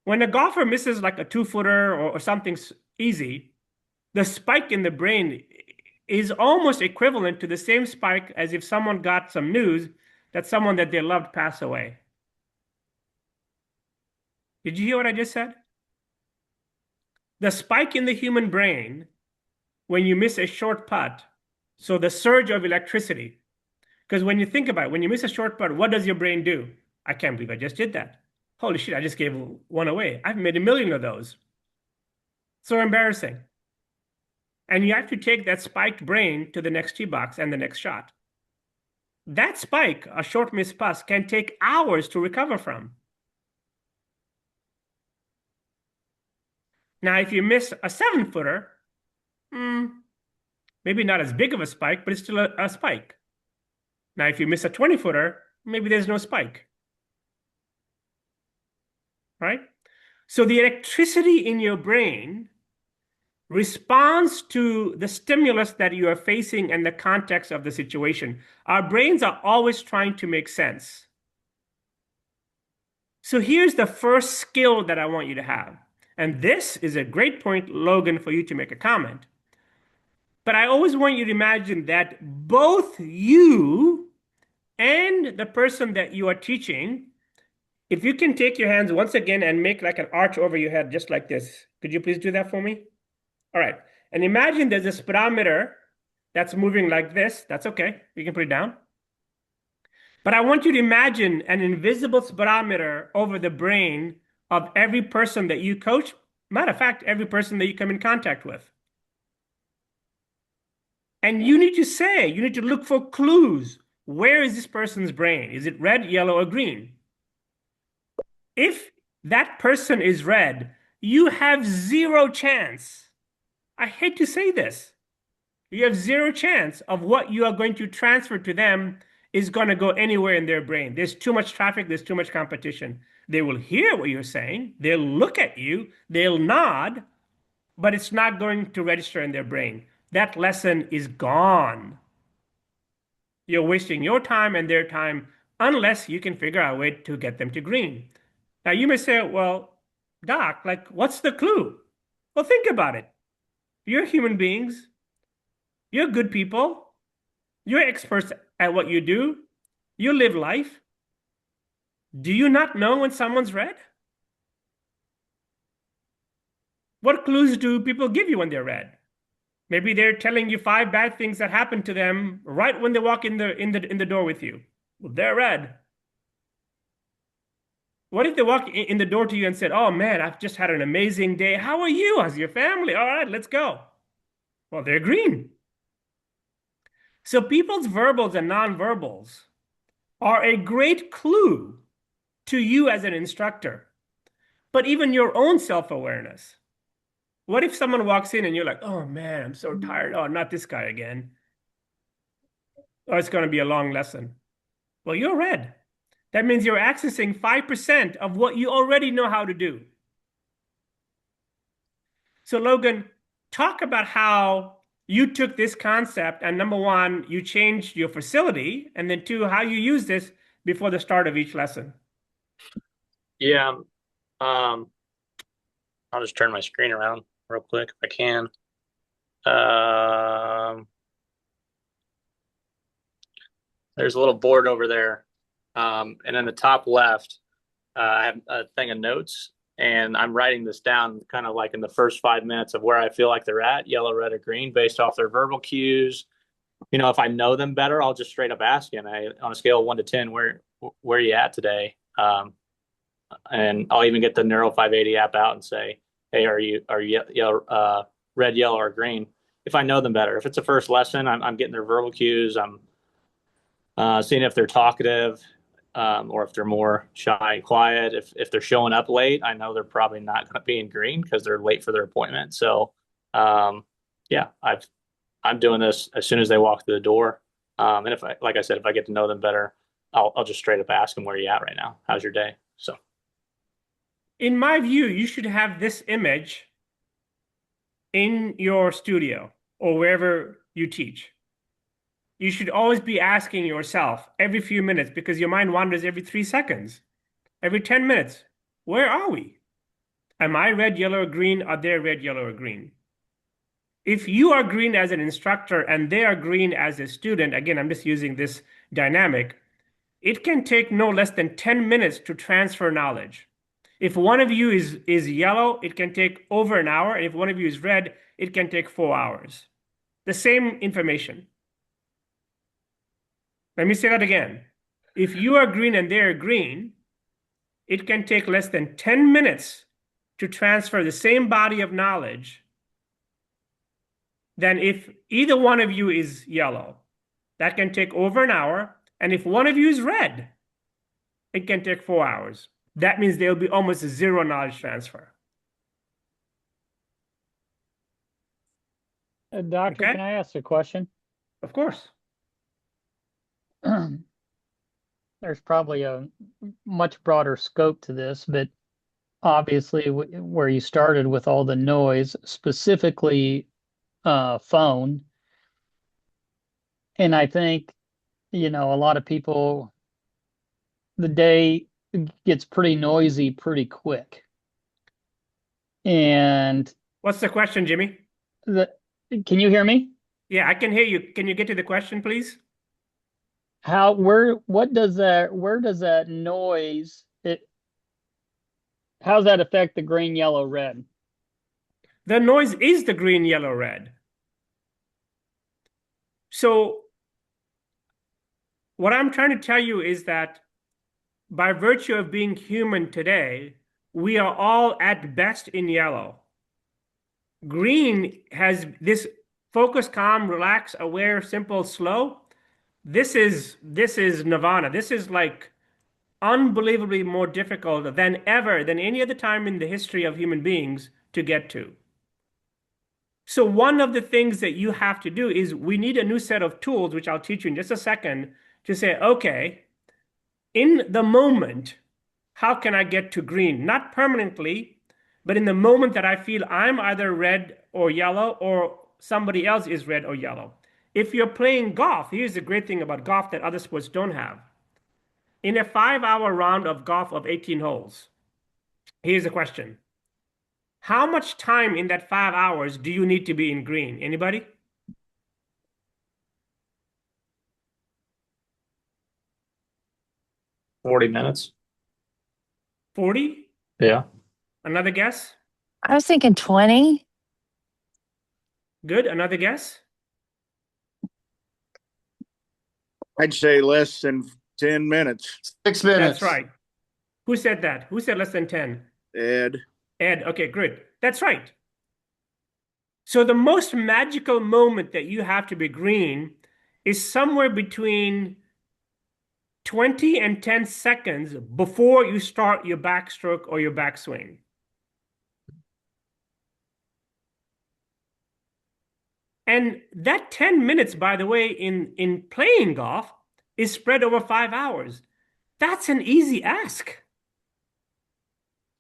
When a golfer misses like a 2-footer or something easy, the spike in the brain is almost equivalent to the same spike as if someone got some news that someone that they loved passed away. Did you hear what I just said? The spike in the human brain when you miss a short putt, so the surge of electricity, because when you think about it, when you miss a short putt, what does your brain do? I can't believe I just did that. Holy shit, I just gave one away. I've made 1 million of those. So embarrassing. And you have to take that spiked brain to the next tee box and the next shot. That spike, a short missed putt, can take hours to recover from. Now, if you miss a 7-footer, maybe not as big of a spike, but it's still a spike. Now, if you miss a 20-footer, maybe there's no spike. Right? So the electricity in your brain responds to the stimulus that you are facing and the context of the situation. Our brains are always trying to make sense. So here's the first skill that I want you to have. And this is a great point, Logan, for you to make a comment. But I always want you to imagine that both you and the person that you are teaching, if you can take your hands once again and make like an arch over your head, just like this. Could you please do that for me? All right. And imagine there's a speedometer that's moving like this. That's okay. You can put it down. But I want you to imagine an invisible speedometer over the brain of every person that you coach. Matter of fact, every person that you come in contact with. And you need to look for clues. Where is this person's brain? Is it red, yellow, or green? If that person is red, you have zero chance. I hate to say this. You have zero chance of what you are going to transfer to them is going to go anywhere in their brain. There's too much traffic. There's too much competition. They will hear what you're saying. They'll look at you. They'll nod, but it's not going to register in their brain. That lesson is gone. You're wasting your time and their time unless you can figure out a way to get them to green. Now, you may say, well, Doc, like, what's the clue? Well, think about it. You're human beings. You're good people. You're experts at what you do. You live life. Do you not know when someone's red? What clues do people give you when they're red? Maybe they're telling you 5 bad things that happened to them right when they walk in the door with you. Well, they're red. What if they walk in the door to you and said, "Oh man, I've just had an amazing day. How are you? How's your family? All right, let's go." Well, they're green. So people's verbals and nonverbals are a great clue to you as an instructor, but even your own self-awareness. What if someone walks in and you're like, "Oh man, I'm so tired. Oh, not this guy again. Oh, it's going to be a long lesson." Well, you're red. That means you're accessing 5% of what you already know how to do. So, Logan, talk about how you took this concept and number one, you changed your facility, and then two, how you use this before the start of each lesson. Yeah. Um, I'll just turn my screen around real quick if I can. There's a little board over there. And in the top left, I have a thing of notes, and I'm writing this down kind of like in the first 5 minutes of where I feel like they're at, yellow, red, or green, based off their verbal cues. If I know them better, I'll just straight up ask you, on a scale of 1 to 10, where are you at today? And I'll even get the Neuro 580 app out and say, hey, are you yellow, red, yellow, or green? If I know them better. If it's a first lesson, I'm getting their verbal cues. I'm seeing if they're talkative, or if they're more shy and quiet. If they're showing up late, I know they're probably not going to be in green because they're late for their appointment. So, yeah, I'm doing this as soon as they walk through the door. And like I said, if I get to know them better, I'll just straight up ask them, where are you at right now? How's your day? So, In my view, you should have this image in your studio or wherever you teach. You should always be asking yourself every few minutes, because your mind wanders every 3 seconds, every 10 minutes. Where are we? Am I red, yellow, or green? Are they red, yellow, or green? If you are green as an instructor and they are green as a student, again, I'm just using this dynamic, it can take no less than 10 minutes to transfer knowledge. If one of you is yellow, it can take over an hour. And if one of you is red, it can take 4 hours. The same information. Let me say that again. If you are green and they are green, it can take less than 10 minutes to transfer the same body of knowledge than if either one of you is yellow. That can take over an hour. And if one of you is red, it can take 4 hours. That means there will be almost a zero knowledge transfer. Doctor, Okay? can I ask a question? Of course. There's probably a much broader scope to this, but obviously where you started with all the noise, specifically phone. And I think, a lot of people, the day gets pretty noisy pretty quick. And What's the question, Jimmy? can you hear me? Yeah, I can hear you. Can you get to the question, please? Where does that noise, how does that affect the green, yellow, red? The noise is the green, yellow, red. So what I'm trying to tell you is that by virtue of being human today, we are all at best in yellow. Green has this focus, calm, relax, aware, simple, slow. This is nirvana. This is like unbelievably more difficult than any other time in the history of human beings to get to. So one of the things that you have to do is we need a new set of tools, which I'll teach you in just a second, to say, okay, in the moment, how can I get to green? Not permanently, but in the moment that I feel I'm either red or yellow or somebody else is red or yellow. If you're playing golf, here's the great thing about golf that other sports don't have. In a 5-hour round of golf of 18 holes, here's the question. How much time in that 5 hours do you need to be in green? Anybody? 40 minutes. 40? Yeah. Another guess? I was thinking 20. Good. Another guess? I'd say less than 10 minutes. 6 minutes. That's right. Who said that? Who said less than 10? Ed. Ed. Okay, good. That's right. So the most magical moment that you have to be green is somewhere between 20 and 10 seconds before you start your backstroke or your backswing. And that 10 minutes, by the way, in playing golf is spread over 5 hours. That's an easy ask.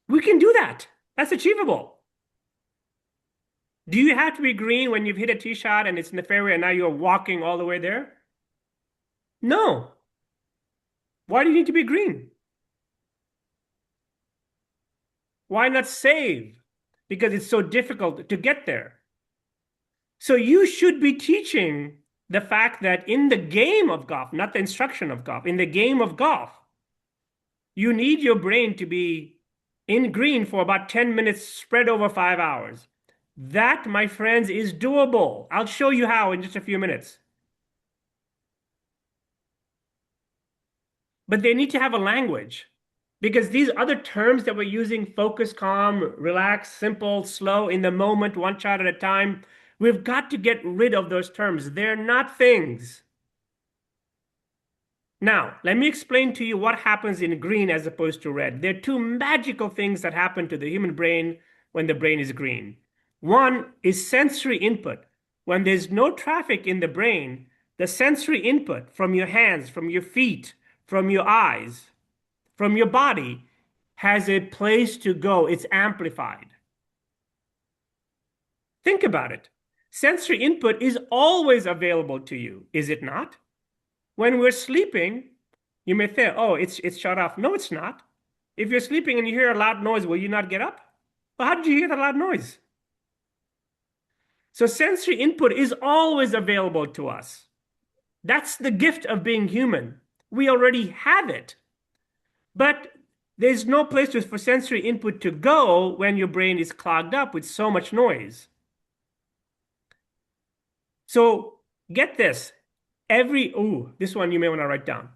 We can do that. That's achievable. Do you have to be green when you've hit a tee shot and it's in the fairway and now you're walking all the way there? No. Why do you need to be green? Why not save? Because it's so difficult to get there. So you should be teaching the fact that in the game of golf, not the instruction of golf, in the game of golf, you need your brain to be in green for about 10 minutes spread over 5 hours. That, my friends, is doable. I'll show you how in just a few minutes. But they need to have a language, because these other terms that we're using, focus, calm, relax, simple, slow, in the moment, one shot at a time, we've got to get rid of those terms. They're not things. Now, let me explain to you what happens in green as opposed to red. There are two magical things that happen to the human brain when the brain is green. One is sensory input. When there's no traffic in the brain, the sensory input from your hands, from your feet, from your eyes, from your body has a place to go. It's amplified. Think about it. Sensory input is always available to you, is it not? When we're sleeping, you may think, oh, it's shut off. No, it's not. If you're sleeping and you hear a loud noise, will you not get up? Well, how did you hear the loud noise? So sensory input is always available to us. That's the gift of being human. We already have it. But there's no place for sensory input to go when your brain is clogged up with so much noise. So get this. This one you may want to write down.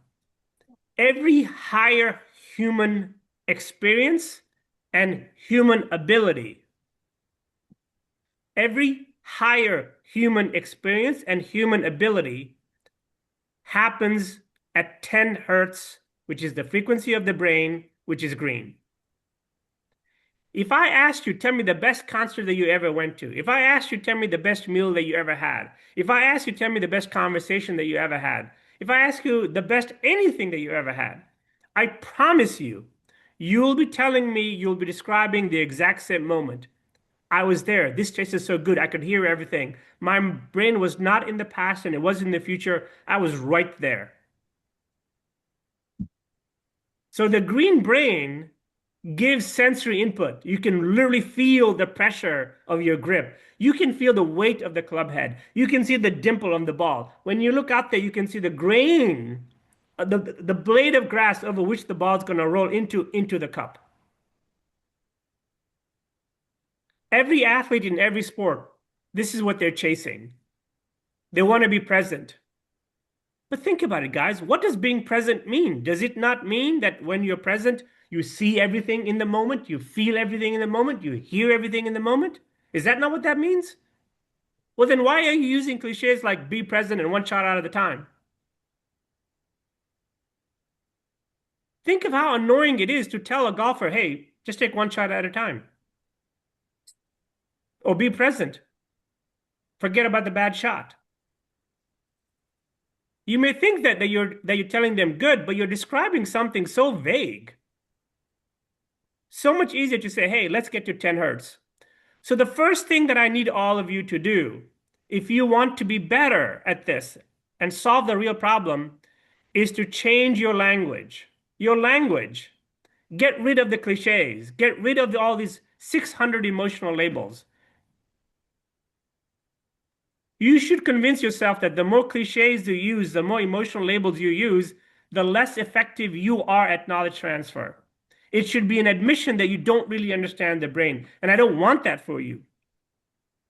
Every higher human experience and human ability, every higher human experience and human ability happens at 10 hertz, which is the frequency of the brain, which is green. If I asked you, tell me the best concert that you ever went to. If I asked you, tell me the best meal that you ever had. If I asked you, tell me the best conversation that you ever had. If I ask you the best anything that you ever had, I promise you, you'll be telling me, you'll be describing the exact same moment. I was there. This tasted so good. I could hear everything. My brain was not in the past and it was in the future. I was right there. So the green brain gives sensory input. You can literally feel the pressure of your grip. You can feel the weight of the club head. You can see the dimple on the ball. When you look out there, you can see the grain, the blade of grass over which the ball's going to roll into the cup. Every athlete in every sport, this is what they're chasing. They want to be present. But think about it, guys. What does being present mean? Does it not mean that when you're present, you see everything in the moment, you feel everything in the moment, you hear everything in the moment? Is that not what that means? Well, then why are you using cliches like be present and one shot out of the time? Think of how annoying it is to tell a golfer, hey, just take one shot at a time. Or be present. Forget about the bad shot. You may think that you're telling them good, but you're describing something so vague. So much easier to say, hey, let's get to 10 hertz. So the first thing that I need all of you to do, if you want to be better at this and solve the real problem, is to change your language. Your language. Get rid of the cliches. Get rid of all these 600 emotional labels. You should convince yourself that the more cliches you use, the more emotional labels you use, the less effective you are at knowledge transfer. It should be an admission that you don't really understand the brain. And I don't want that for you.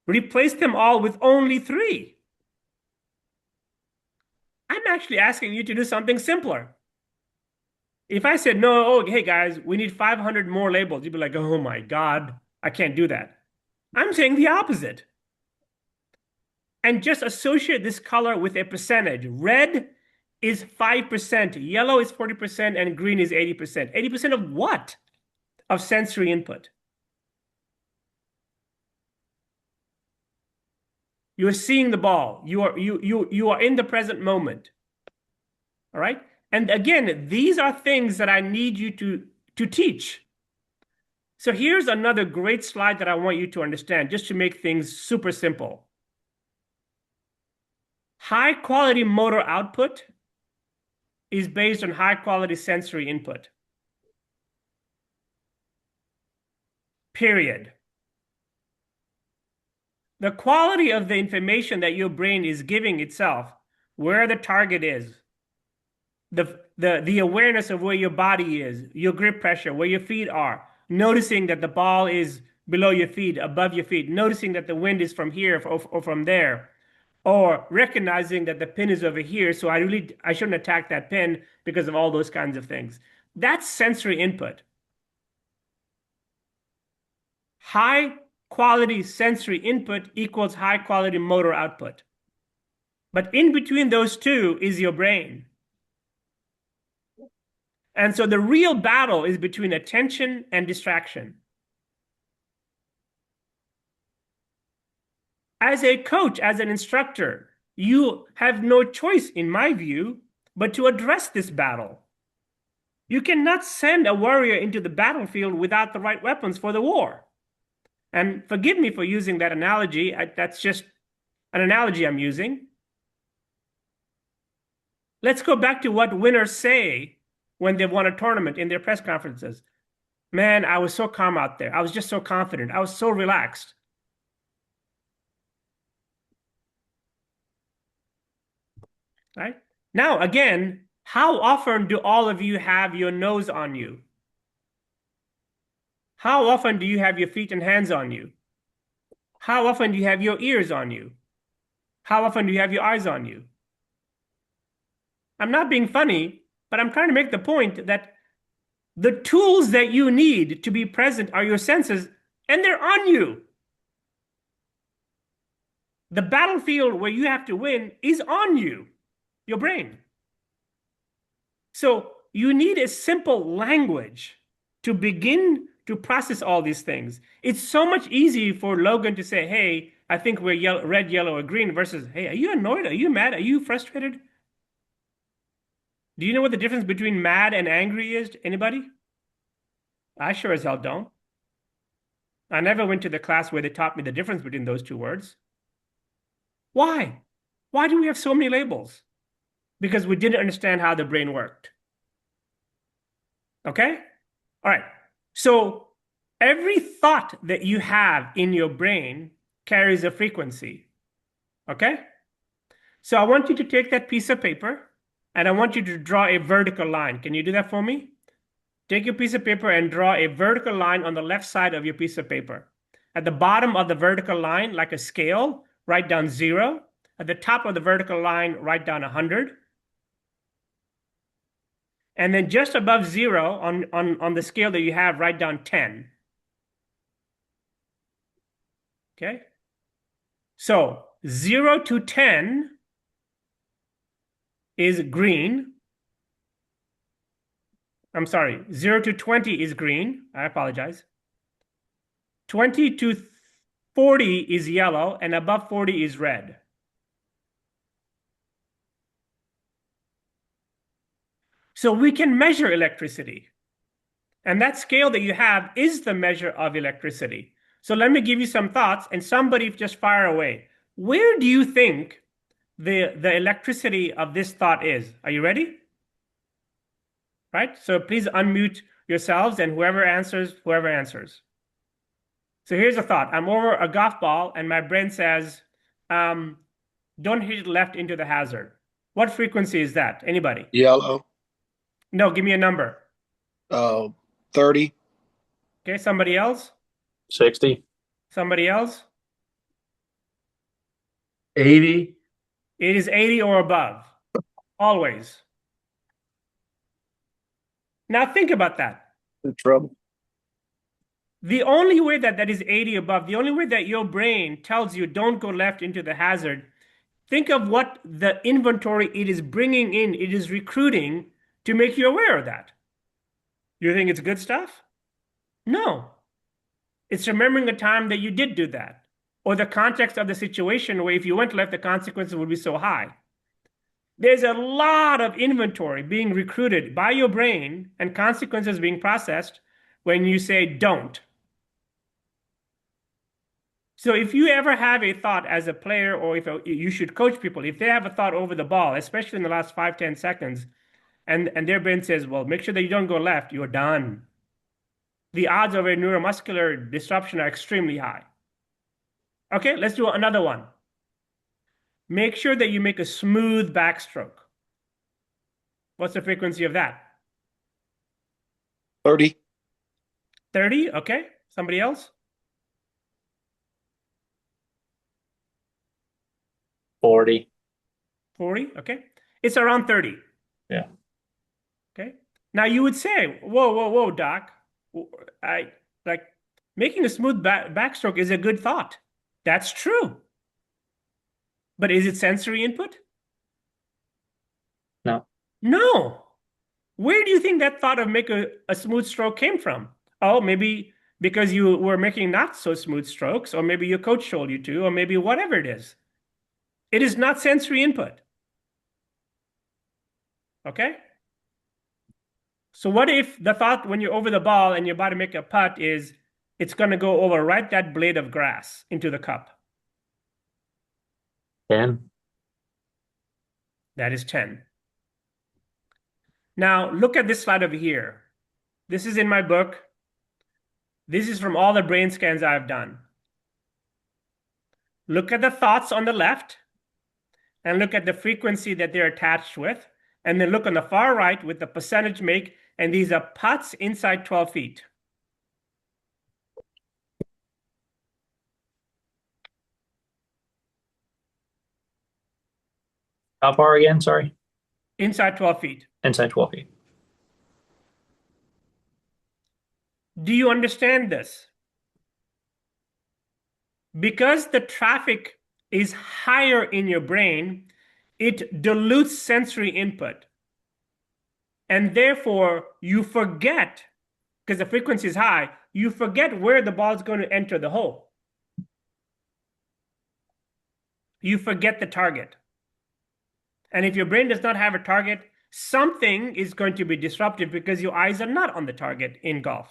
Replace them all with only 3. I'm actually asking you to do something simpler. If I said, no, oh, hey guys, we need 500 more labels, you'd be like, oh my God, I can't do that. I'm saying the opposite. And just associate this color with a percentage. Red is 5%, yellow is 40%, and green is 80%. 80% of what? Of sensory input. You're seeing the ball. You are in the present moment. All right? And again, these are things that I need you to teach. So here's another great slide that I want you to understand, just to make things super simple. High quality motor output is based on high quality sensory input. Period. The quality of the information that your brain is giving itself, where the target is, the awareness of where your body is, your grip pressure, where your feet are, noticing that the ball is below your feet, above your feet, noticing that the wind is from here or from there, or recognizing that the pin is over here, so I shouldn't attack that pin because of all those kinds of things. That's sensory input. High quality sensory input equals high quality motor output. But in between those two is your brain. And so the real battle is between attention and distraction. As a coach, as an instructor, you have no choice, in my view, but to address this battle. You cannot send a warrior into the battlefield without the right weapons for the war. And forgive me for using that analogy. That's just an analogy I'm using. Let's go back to what winners say when they've won a tournament in their press conferences. Man, I was so calm out there. I was just so confident. I was so relaxed. Right? Now, again, how often do all of you have your nose on you? How often do you have your feet and hands on you? How often do you have your ears on you? How often do you have your eyes on you? I'm not being funny, but I'm trying to make the point that the tools that you need to be present are your senses, and they're on you. The battlefield where you have to win is on you, your brain. So you need a simple language to begin to process all these things. It's so much easier for Logan to say, hey, I think we're red, yellow, or green, versus, hey, are you annoyed? Are you mad? Are you frustrated? Do you know what the difference between mad and angry is? Anybody? I sure as hell don't. I never went to the class where they taught me the difference between those two words. Why? Why do we have so many labels? Because we didn't understand how the brain worked. Okay? All right. So every thought that you have in your brain carries a frequency. Okay? So I want you to take that piece of paper and I want you to draw a vertical line. Can you do that for me? Take your piece of paper and draw a vertical line on the left side of your piece of paper. At the bottom of the vertical line, like a scale, write down 0. At the top of the vertical line, write down 100. And then just above 0 on the scale that you have, write down 10. Okay? So 0 to 10 is green. I'm sorry, 0 to 20 is green. I apologize. 20 to 40 is yellow, and above 40 is red. So we can measure electricity. And that scale that you have is the measure of electricity. So let me give you some thoughts, and somebody just fire away. Where do you think the electricity of this thought is? Are you ready? Right? So please unmute yourselves, and whoever answers, whoever answers. So here's a thought. I'm over a golf ball, and my brain says, don't hit it left into the hazard. What frequency is that? Anybody? Yellow. No, give me a number. 30. Okay, somebody else? 60. Somebody else? 80. It is 80 or above, always. Now think about that. In trouble. The only way that that is 80 above, the only way that your brain tells you don't go left into the hazard, think of what the inventory it is bringing in, it is recruiting to make you aware of that. You think it's good stuff? No. It's remembering a time that you did do that, or the context of the situation where if you went left, the consequences would be so high. There's a lot of inventory being recruited by your brain and consequences being processed when you say don't. So if you ever have a thought as a player, or if you should coach people, if they have a thought over the ball, especially in the last 5, 10 seconds, and their brain says, well, make sure that you don't go left, you're done. The odds of a neuromuscular disruption are extremely high. Okay, let's do another one. Make sure that you make a smooth backstroke. What's the frequency of that? 30. 30, okay. Somebody else? 40. 40, okay. It's around 30. Yeah. Okay. Now you would say, whoa, whoa, whoa, Doc. I like making a smooth backstroke is a good thought. That's true. But is it sensory input? No. No. Where do you think that thought of make a smooth stroke came from? Oh, maybe because you were making not so smooth strokes, or maybe your coach told you to, or maybe whatever it is. It is not sensory input. Okay? So what if the thought when you're over the ball and you're about to make a putt is it's going to go over right that blade of grass into the cup? 10. That is 10. Now, look at this slide over here. This is in my book. This is from all the brain scans I've done. Look at the thoughts on the left and look at the frequency that they're attached with. And then look on the far right with the percentage make. And these are putts inside 12 feet. How far again? Sorry. Inside 12 feet. Inside 12 feet. Do you understand this? Because the traffic is higher in your brain, it dilutes sensory input. And therefore, you forget, because the frequency is high, you forget where the ball is going to enter the hole. You forget the target. And if your brain does not have a target, something is going to be disruptive because your eyes are not on the target in golf.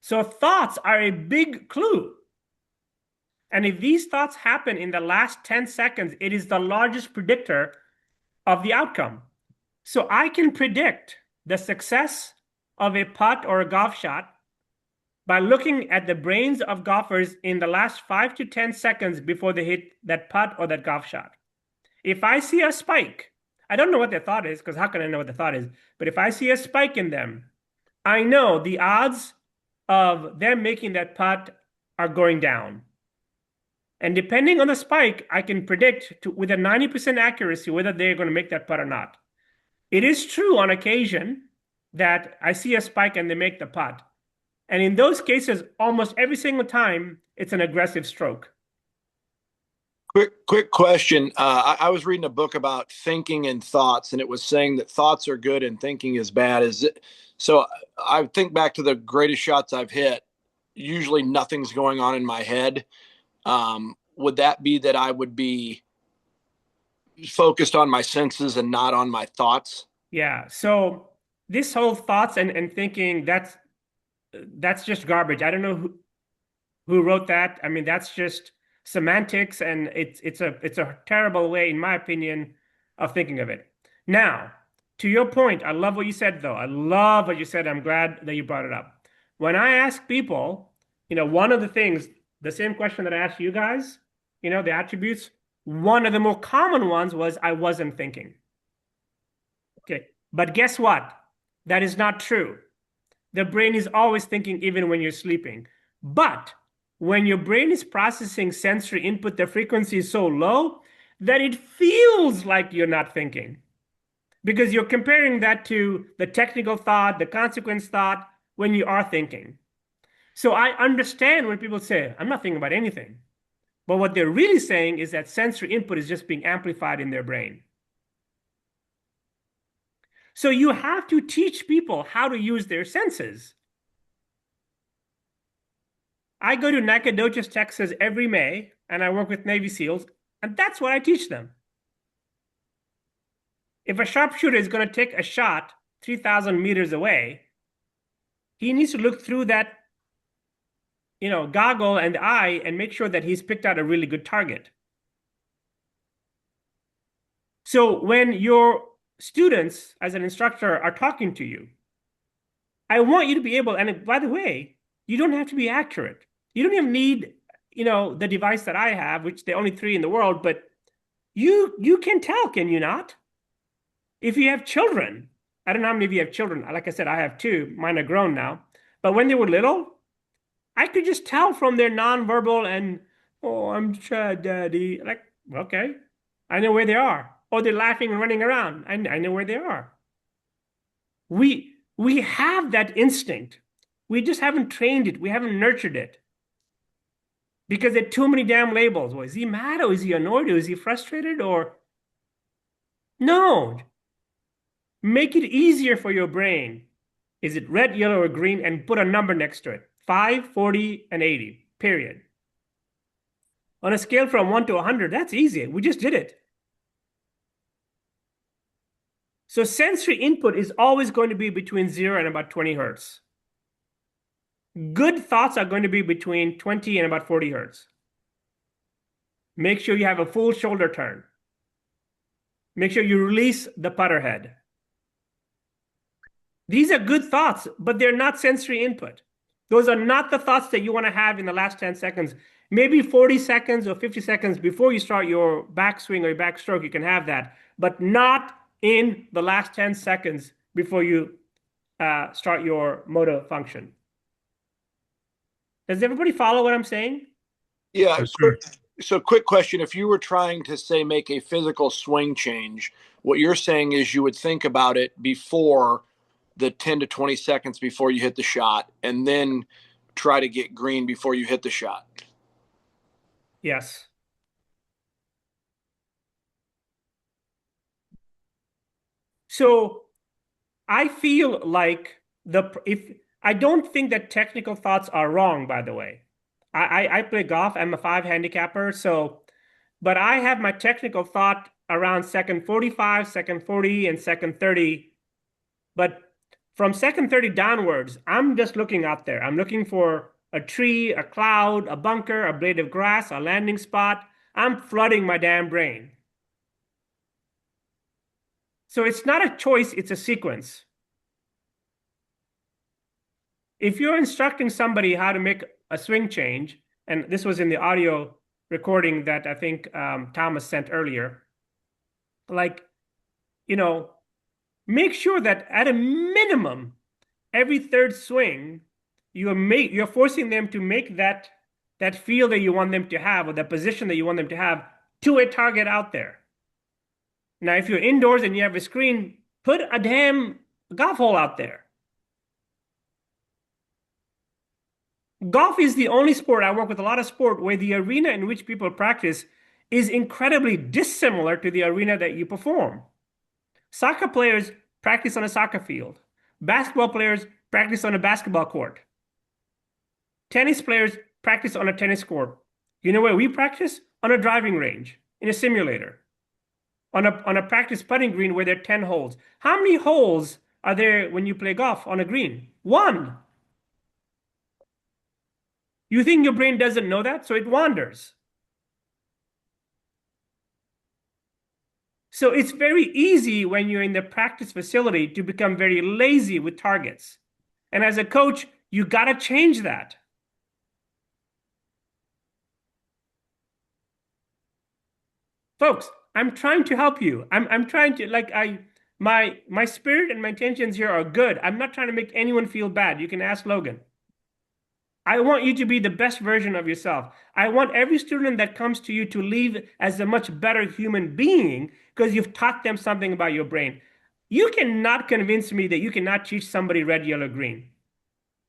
So thoughts are a big clue. And if these thoughts happen in the last 10 seconds, it is the largest predictor of the outcome. So I can predict the success of a putt or a golf shot by looking at the brains of golfers in the last 5 to 10 seconds before they hit that putt or that golf shot. If I see a spike, I don't know what their thought is, because how can I know what the thought is? But if I see a spike in them, I know the odds of them making that putt are going down. And depending on the spike, I can predict with a 90% accuracy whether they're going to make that putt or not. It is true on occasion that I see a spike and they make the putt. And in those cases, almost every single time, it's an aggressive stroke. Quick question. I was reading a book about thinking and thoughts, and it was saying that thoughts are good and thinking is bad. So I think back to the greatest shots I've hit. Usually nothing's going on in my head. Would that be that I would be focused on my senses and not on my thoughts? Yeah. So this whole thoughts and thinking, that's just garbage. I don't know who wrote that. I mean, that's just semantics, and it's a terrible way, in my opinion, of thinking of it. Now, to your point, I love what you said, though. I love what you said. I'm glad that you brought it up. When I ask people, one of the things, the same question that I asked you guys, the attributes, one of the more common ones was I wasn't thinking. But guess what? That is not true. The brain is always thinking even when you're sleeping. But when your brain is processing sensory input, the frequency is so low that it feels like you're not thinking because you're comparing that to the technical thought, the consequence thought when you are thinking. So I understand when people say, I'm not thinking about anything. But what they're really saying is that sensory input is just being amplified in their brain. So you have to teach people how to use their senses. I go to Nacogdoches, Texas every May, and I work with Navy SEALs, and that's what I teach them. If a sharpshooter is going to take a shot 3,000 meters away, he needs to look through that, goggle and eye and make sure that he's picked out a really good target. So when your students, as an instructor, are talking to you, I want you to be able, and by the way, you don't have to be accurate. You don't even need, the device that I have, which there are only 3 in the world, but you can tell, can you not? If you have children, I don't know how many of you have children. Like I said, I have 2. Mine are grown now. But when they were little, I could just tell from their nonverbal and, oh, I'm sad, Daddy. Like, okay, I know where they are. Oh, they're laughing and running around. I know where they are. We have that instinct. We just haven't trained it. We haven't nurtured it. Because there are too many damn labels. Well, is he mad or is he annoyed or is he frustrated or no? Make it easier for your brain. Is it red, yellow, or green? And put a number next to it. 5, 40, and 80, period. On a scale from 1 to 100, that's easy. We just did it. So sensory input is always going to be between 0 and about 20 hertz. Good thoughts are going to be between 20 and about 40 hertz. Make sure you have a full shoulder turn. Make sure you release the putter head. These are good thoughts, but they're not sensory input. Those are not the thoughts that you want to have in the last 10 seconds. Maybe 40 seconds or 50 seconds before you start your backswing or your backstroke, you can have that, but not in the last 10 seconds before you start your motor function. Does everybody follow what I'm saying? Yeah. Yes, sir. So quick question. If you were trying to say make a physical swing change, what you're saying is you would think about it before the 10 to 20 seconds before you hit the shot and then try to get green before you hit the shot. Yes. So I feel like if I don't think that technical thoughts are wrong, by the way. I play golf. I'm a 5 handicapper, but I have my technical thought around second 45, second 40, and second 30. But from second 30 downwards, I'm just looking out there. I'm looking for a tree, a cloud, a bunker, a blade of grass, a landing spot. I'm flooding my damn brain. So it's not a choice, it's a sequence. If you're instructing somebody how to make a swing change, and this was in the audio recording that I think Thomas sent earlier, like, make sure that at a minimum, every third swing, you're forcing them to make that feel that you want them to have or the position that you want them to have to a target out there. Now, if you're indoors and you have a screen, put a damn golf hole out there. Golf is the only sport, I work with a lot of sport, where the arena in which people practice is incredibly dissimilar to the arena that you perform. Soccer players practice on a soccer field. Basketball players practice on a basketball court. Tennis players practice on a tennis court. You know where we practice? On a driving range, in a simulator. On a practice putting green where there are 10 holes. How many holes are there when you play golf on a green? 1. You think your brain doesn't know that, so it wanders. So it's very easy when you're in the practice facility to become very lazy with targets. And as a coach, you got to change that. Folks, I'm trying to help you. I'm trying to, My spirit and my intentions here are good. I'm not trying to make anyone feel bad. You can ask Logan. I want you to be the best version of yourself. I want every student that comes to you to leave as a much better human being because you've taught them something about your brain. You cannot convince me that you cannot teach somebody red, yellow, green.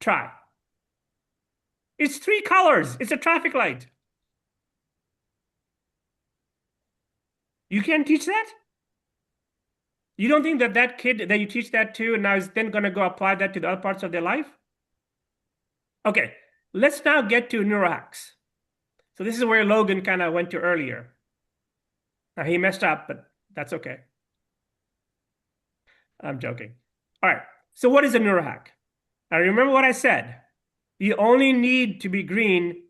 Try. It's 3 colors. It's a traffic light. You can't teach that? You don't think that that kid that you teach that to now is then going to go apply that to the other parts of their life? Okay, let's now get to neurohacks. So this is where Logan kind of went to earlier. Now he messed up, but that's okay. I'm joking. All right, so what is a neurohack? Now remember what I said. You only need to be green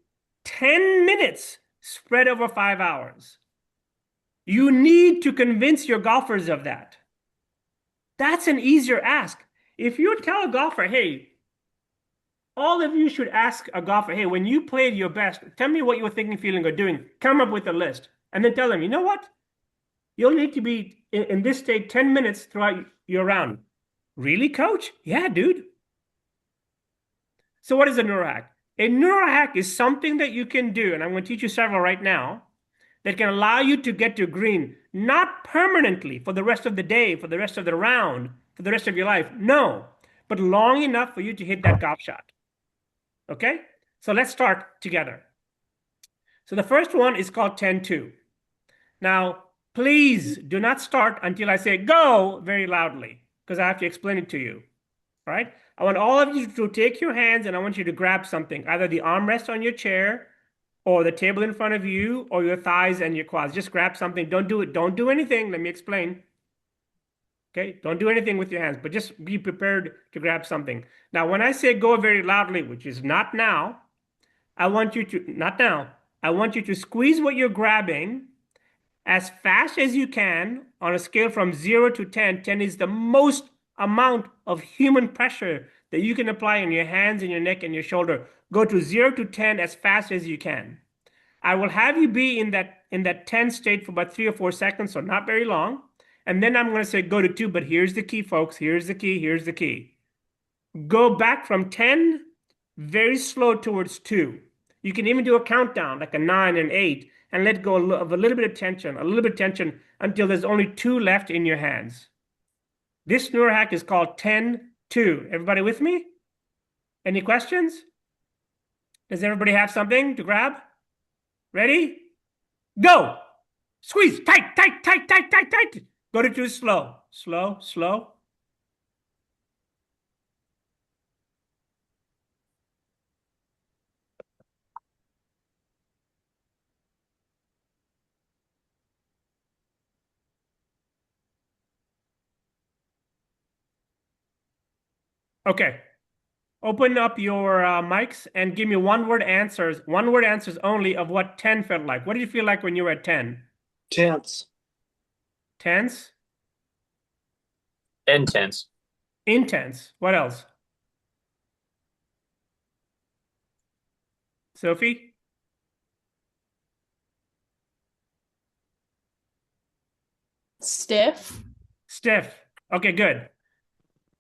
10 minutes spread over 5 hours. You need to convince your golfers of that. That's an easier ask. If you tell a golfer, hey, all of you should ask a golfer, hey, when you played your best, tell me what you were thinking, feeling, or doing. Come up with a list. And then tell them, you know what? You'll need to be in this state 10 minutes throughout your round. Really, coach? Yeah, dude. So what is a neurohack? A neurohack is something that you can do, and I'm going to teach you several right now, that can allow you to get to green, not permanently for the rest of the day, for the rest of the round, for the rest of your life. No, but long enough for you to hit that golf shot. Okay? So let's start together. So the first one is called 10-2. Now, please do not start until I say go very loudly, because I have to explain it to you. All right? I want all of you to take your hands and I want you to grab something, either the armrest on your chair or the table in front of you or your thighs and your quads. Just grab something. Don't do it. Don't do anything. Let me explain. Okay? Don't do anything with your hands, but just be prepared to grab something. Now, when I say go very loudly, which is not now, I want you to, not now, I want you to squeeze what you're grabbing as fast as you can on a scale from 0 to 10. 10 is the most amount of human pressure that you can apply on your hands and your neck and your shoulder. Go to 0 to 10 as fast as you can. I will have you be in that 10 state for about 3 or 4 seconds, so not very long. And then I'm going to say go to 2, but here's the key, folks. Here's the key. Here's the key. Go back from 10 very slow towards 2. You can even do a countdown, like a 9 and 8, and let go of a little bit of tension, until there's only 2 left in your hands. This neurohack is called 10-2. Everybody with me? Any questions? Does everybody have something to grab? Ready? Go! Squeeze! Tight, tight, tight, tight, tight, tight! Go to 2 slow. Slow, slow. Okay. Open up your mics and give me one-word answers only of what 10 felt like. What did you feel like when you were at 10? Tense. Tense? Intense. Intense. What else? Sophie? Stiff. Stiff. Okay, good.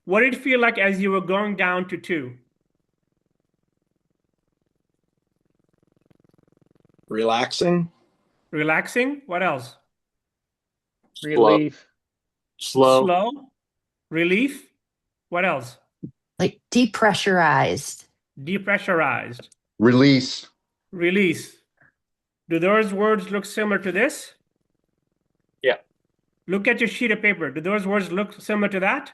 What did it feel like as you were going down to 2? Relaxing. Relaxing. What else? Relief. Slow. Slow. Relief. What else? Like depressurized. Depressurized. Release. Release. Do those words look similar to this? Yeah. Look at your sheet of paper. Do those words look similar to that?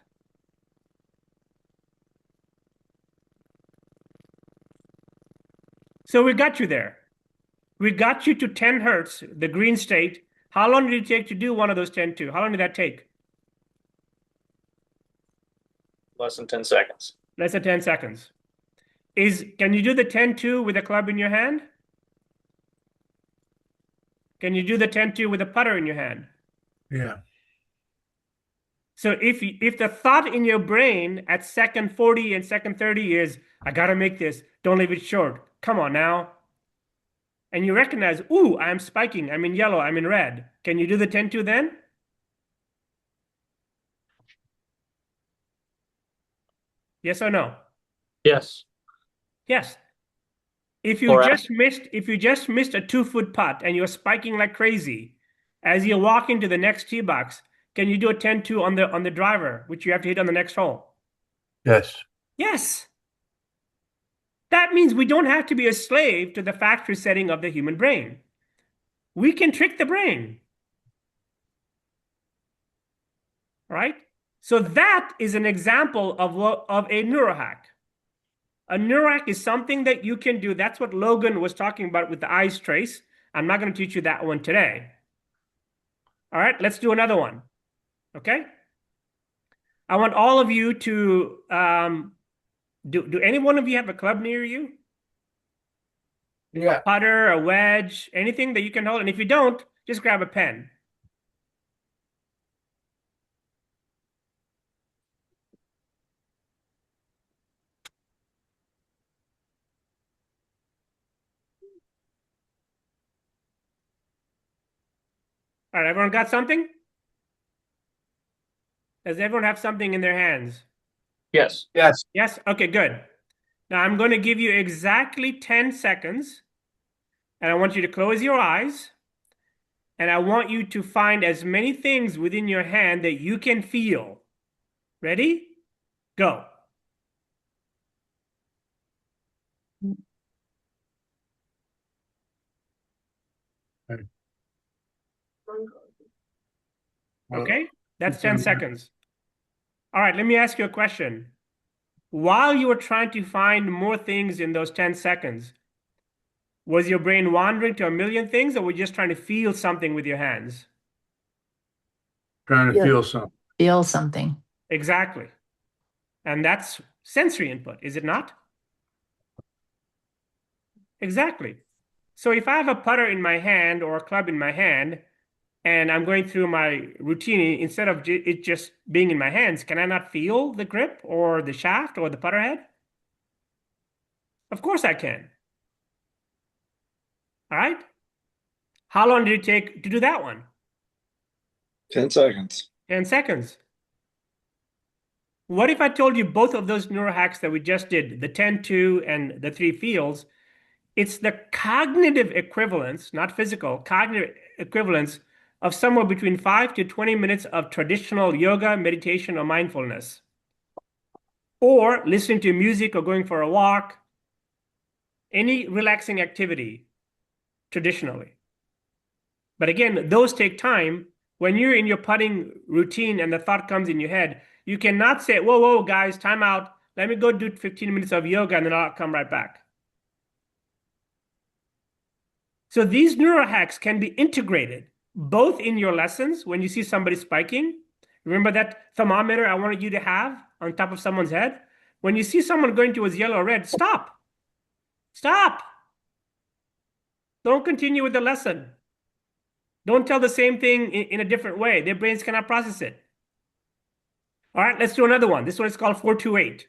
So we got you there. We got you to 10 hertz, the green state. How long did it take to do one of those 10-2? How long did that take? Less than 10 seconds. Less than 10 seconds. Can you do the 10-2 with a club in your hand? Can you do the 10-2 with a putter in your hand? Yeah. So if the thought in your brain at second 40 and second 30 is, I got to make this, don't leave it short. Come on now. And you recognize, ooh, I'm spiking. I'm in yellow. I'm in red. Can you do the 10-2 then? Yes or no? Yes. Yes. If you Or just missed a 2-foot putt and you're spiking like crazy, as you walk into the next tee box, can you do a 10-2 on the driver, which you have to hit on the next hole? Yes. Yes. That means we don't have to be a slave to the factory setting of the human brain. We can trick the brain. Right? So that is an example of a neurohack. A neurohack is something that you can do. That's what Logan was talking about with the eyes trace. I'm not going to teach you that one today. All right, let's do another one. Okay? I want all of you to do any one of you have a club near you? Yeah. A putter, a wedge, anything that you can hold. And if you don't, just grab a pen. All right, everyone got something? Does everyone have something in their hands? yes. Yes. Yes? Okay, good. Now I'm going to give you exactly 10 seconds, and I want you to close your eyes, and I want you to find as many things within your hand that you can feel. Ready? Go. Okay, that's 10 seconds. All right, let me ask you a question. While you were trying to find more things in those 10 seconds, was your brain wandering to a million things, or were you just trying to feel something with your hands? Trying to Yeah. feel something. Feel something. Exactly. And that's sensory input, is it not? Exactly. So if I have a putter in my hand or a club in my hand, and I'm going through my routine, instead of it just being in my hands, can I not feel the grip or the shaft or the putter head? Of course I can. All right. How long did it take to do that one? 10 seconds. 10 seconds. What if I told you both of those neural hacks that we just did, the 10-2 and the 3 fields, it's the cognitive equivalence, not physical, cognitive equivalence of somewhere between 5 to 20 minutes of traditional yoga, meditation, or mindfulness, or listening to music or going for a walk, any relaxing activity traditionally. But again, those take time. When you're in your putting routine and the thought comes in your head, you cannot say, whoa, whoa, guys, time out. Let me go do 15 minutes of yoga and then I'll come right back. So these neural hacks can be integrated both in your lessons when you see somebody spiking. Remember that thermometer I wanted you to have on top of someone's head? When you see someone going towards yellow or red, stop. Stop. Don't continue with the lesson. Don't tell the same thing in a different way. Their brains cannot process it. All right, let's do another one. This one is called 428.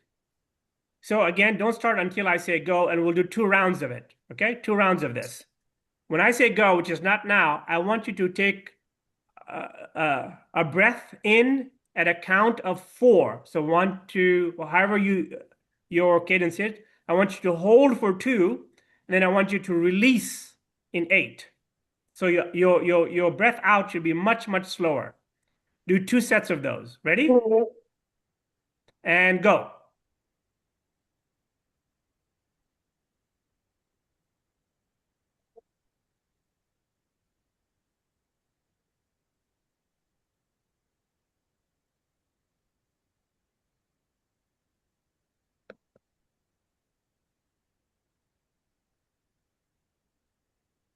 So again, don't start until I say go, and we'll do 2 rounds of it. Okay, 2 rounds of this. When I say go, which is not now, I want you to take a breath in at a count of 4. So 1, 2, or however your cadence hit. I want you to hold for 2, and then I want you to release in 8. So your breath out should be much, much slower. Do 2 sets of those. Ready? And go.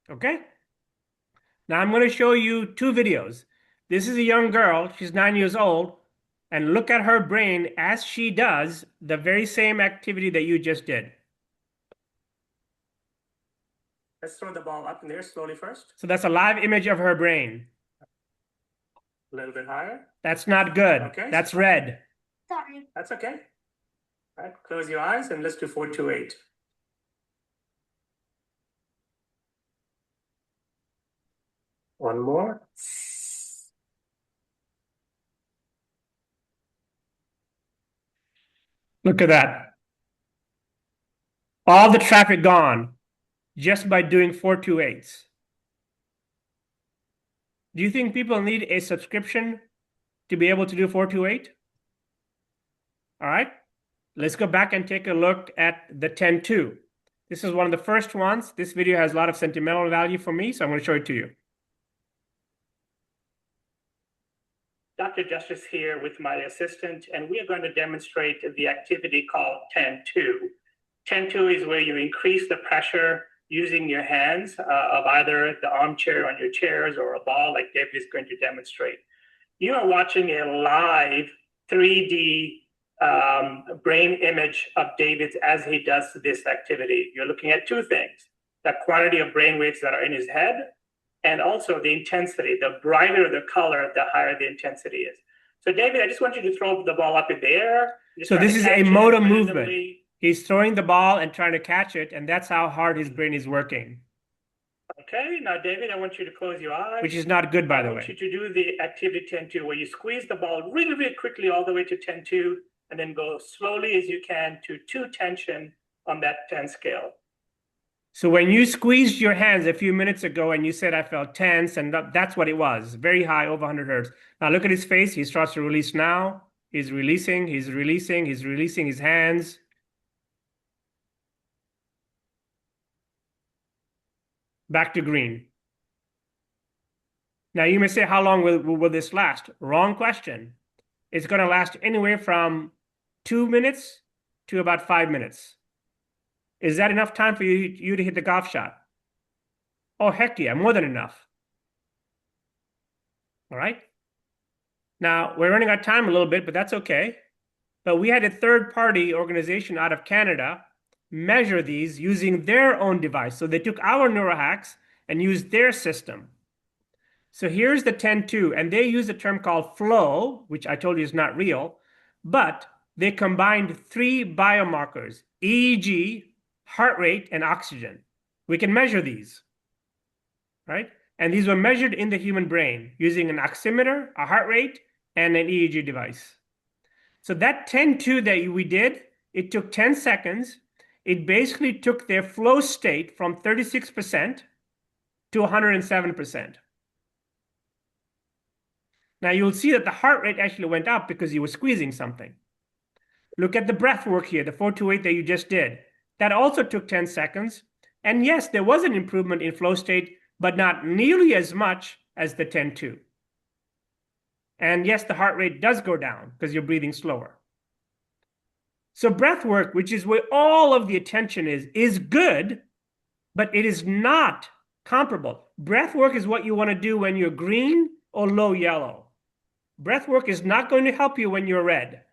Okay? Now I'm going to show you 2 videos. This is a young girl, she's 9 years old, and look at her brain as she does the very same activity that you just did. Let's throw the ball up in there slowly first. So that's a live image of her brain. A little bit higher. That's not good. Okay. That's red. Sorry. That's okay. All right, close your eyes and let's do 428. One more. Look at that. All the traffic gone just by doing 428s. Do you think people need a subscription to be able to do 428? All right, let's go back and take a look at the 10-2. This is one of the first ones. This video has a lot of sentimental value for me, so I'm going to show it to you. Dr. Justice here with my assistant, and we are going to demonstrate the activity called 10-2. 10-2 is where you increase the pressure using your hands of either the armchair on your chairs or a ball like David is going to demonstrate. You are watching a live 3D brain image of David's as he does this activity. You're looking at two things: the quantity of brain waves that are in his head, and also the intensity. The brighter the color, the higher the intensity is. So David, I just want you to throw the ball up in the air. So this is a motor movement. He's throwing the ball and trying to catch it, and that's how hard his brain is working. Okay, now David, I want you to close your eyes. Which is not good, by the way. I want you to do the activity 10-2, where you squeeze the ball really, really quickly all the way to 10-2, and then go slowly as you can to 2 tension on that 10 scale. So when you squeezed your hands a few minutes ago and you said I felt tense, and that's what it was, very high, over 100 hertz. Now look at his face. He starts to release now. He's releasing, he's releasing, he's releasing his hands. Back to green. Now you may say, how long will this last? Wrong question. It's going to last anywhere from 2 minutes to about 5 minutes. Is that enough time for you to hit the golf shot? Oh, heck yeah, more than enough. All right. Now, we're running out of time a little bit, but that's okay. But we had a third-party organization out of Canada measure these using their own device. So they took our neurohacks and used their system. So here's the 10-2, and they use a term called flow, which I told you is not real, but they combined 3 biomarkers: EEG, heart rate, and oxygen. We can measure these, right? And these were measured in the human brain using an oximeter, a heart rate, and an EEG device. So that 10-2 that we did, it took 10 seconds. It basically took their flow state from 36% to 107%. Now you'll see that the heart rate actually went up because you were squeezing something. Look at the breath work here, the 428 that you just did. That also took 10 seconds. And yes, there was an improvement in flow state, but not nearly as much as the 10-2. And yes, the heart rate does go down because you're breathing slower. So breath work, which is where all of the attention is good, but it is not comparable. Breath work is what you want to do when you're green or low yellow. Breath work is not going to help you when you're red.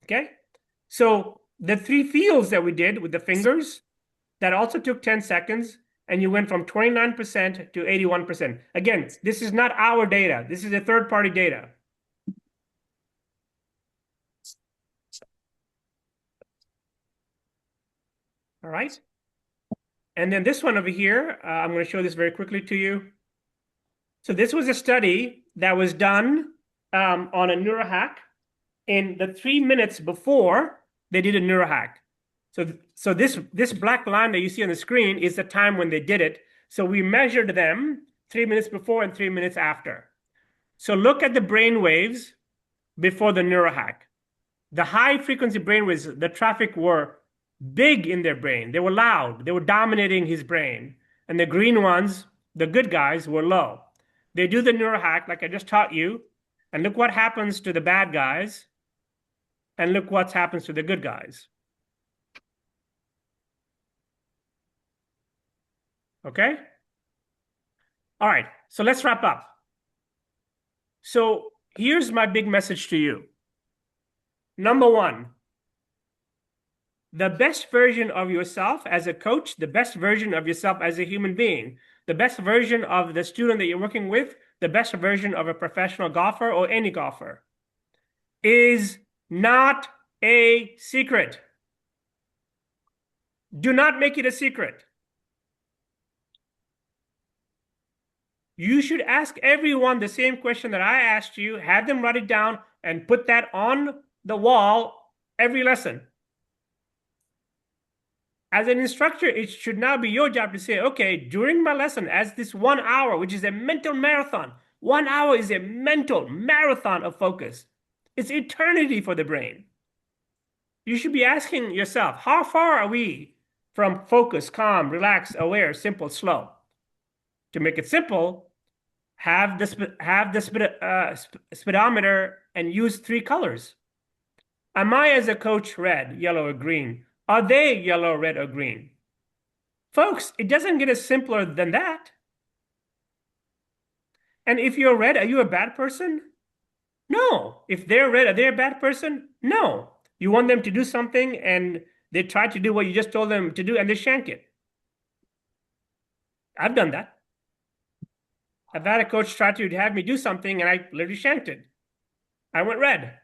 Okay? So the 3 feels that we did with the fingers, that also took 10 seconds, and you went from 29% to 81%. Again, this is not our data. This is a third-party data. All right? And then this one over here, I'm going to show this very quickly to you. So this was a study that was done on a neurohack in the 3 minutes before they did a neurohack. So this black line that you see on the screen is the time when they did it. So we measured them 3 minutes before and 3 minutes after. So look at the brain waves before the neurohack. The high frequency brain waves, the traffic were big in their brain. They were loud. They were dominating his brain. And the green ones, the good guys, were low. They do the neurohack like I just taught you. And look what happens to the bad guys. And look what happens to the good guys. Okay? All right, so let's wrap up. So here's my big message to you. Number 1, the best version of yourself as a coach, the best version of yourself as a human being, the best version of the student that you're working with, the best version of a professional golfer or any golfer is not a secret. Do not make it a secret. You should ask everyone the same question that I asked you, have them write it down, and put that on the wall every lesson. As an instructor, it should now be your job to say, okay, during my lesson, as this 1 hour, which is a mental marathon, 1 hour is a mental marathon of focus. It's eternity for the brain. You should be asking yourself, how far are we from focus, calm, relax, aware, simple, slow? To make it simple, have the speedometer and use 3 colors. Am I, as a coach, red, yellow, or green? Are they yellow, red, or green? Folks, it doesn't get any simpler than that. And if you're red, are you a bad person? No. If they're red, are they a bad person? No. You want them to do something and they try to do what you just told them to do and they shank it. I've done that. I've had a coach try to have me do something and I literally shanked it. I went red.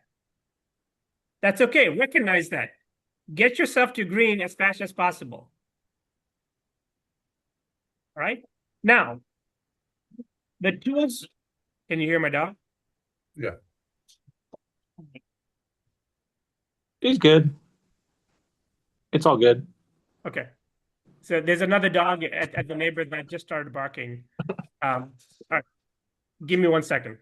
That's okay. Recognize that. Get yourself to green as fast as possible. All right? Now, the tools. Can you hear my dog? Yeah. He's good. It's all good. Okay. So there's another dog at the neighbor that just started barking. All right. Give me 1 second.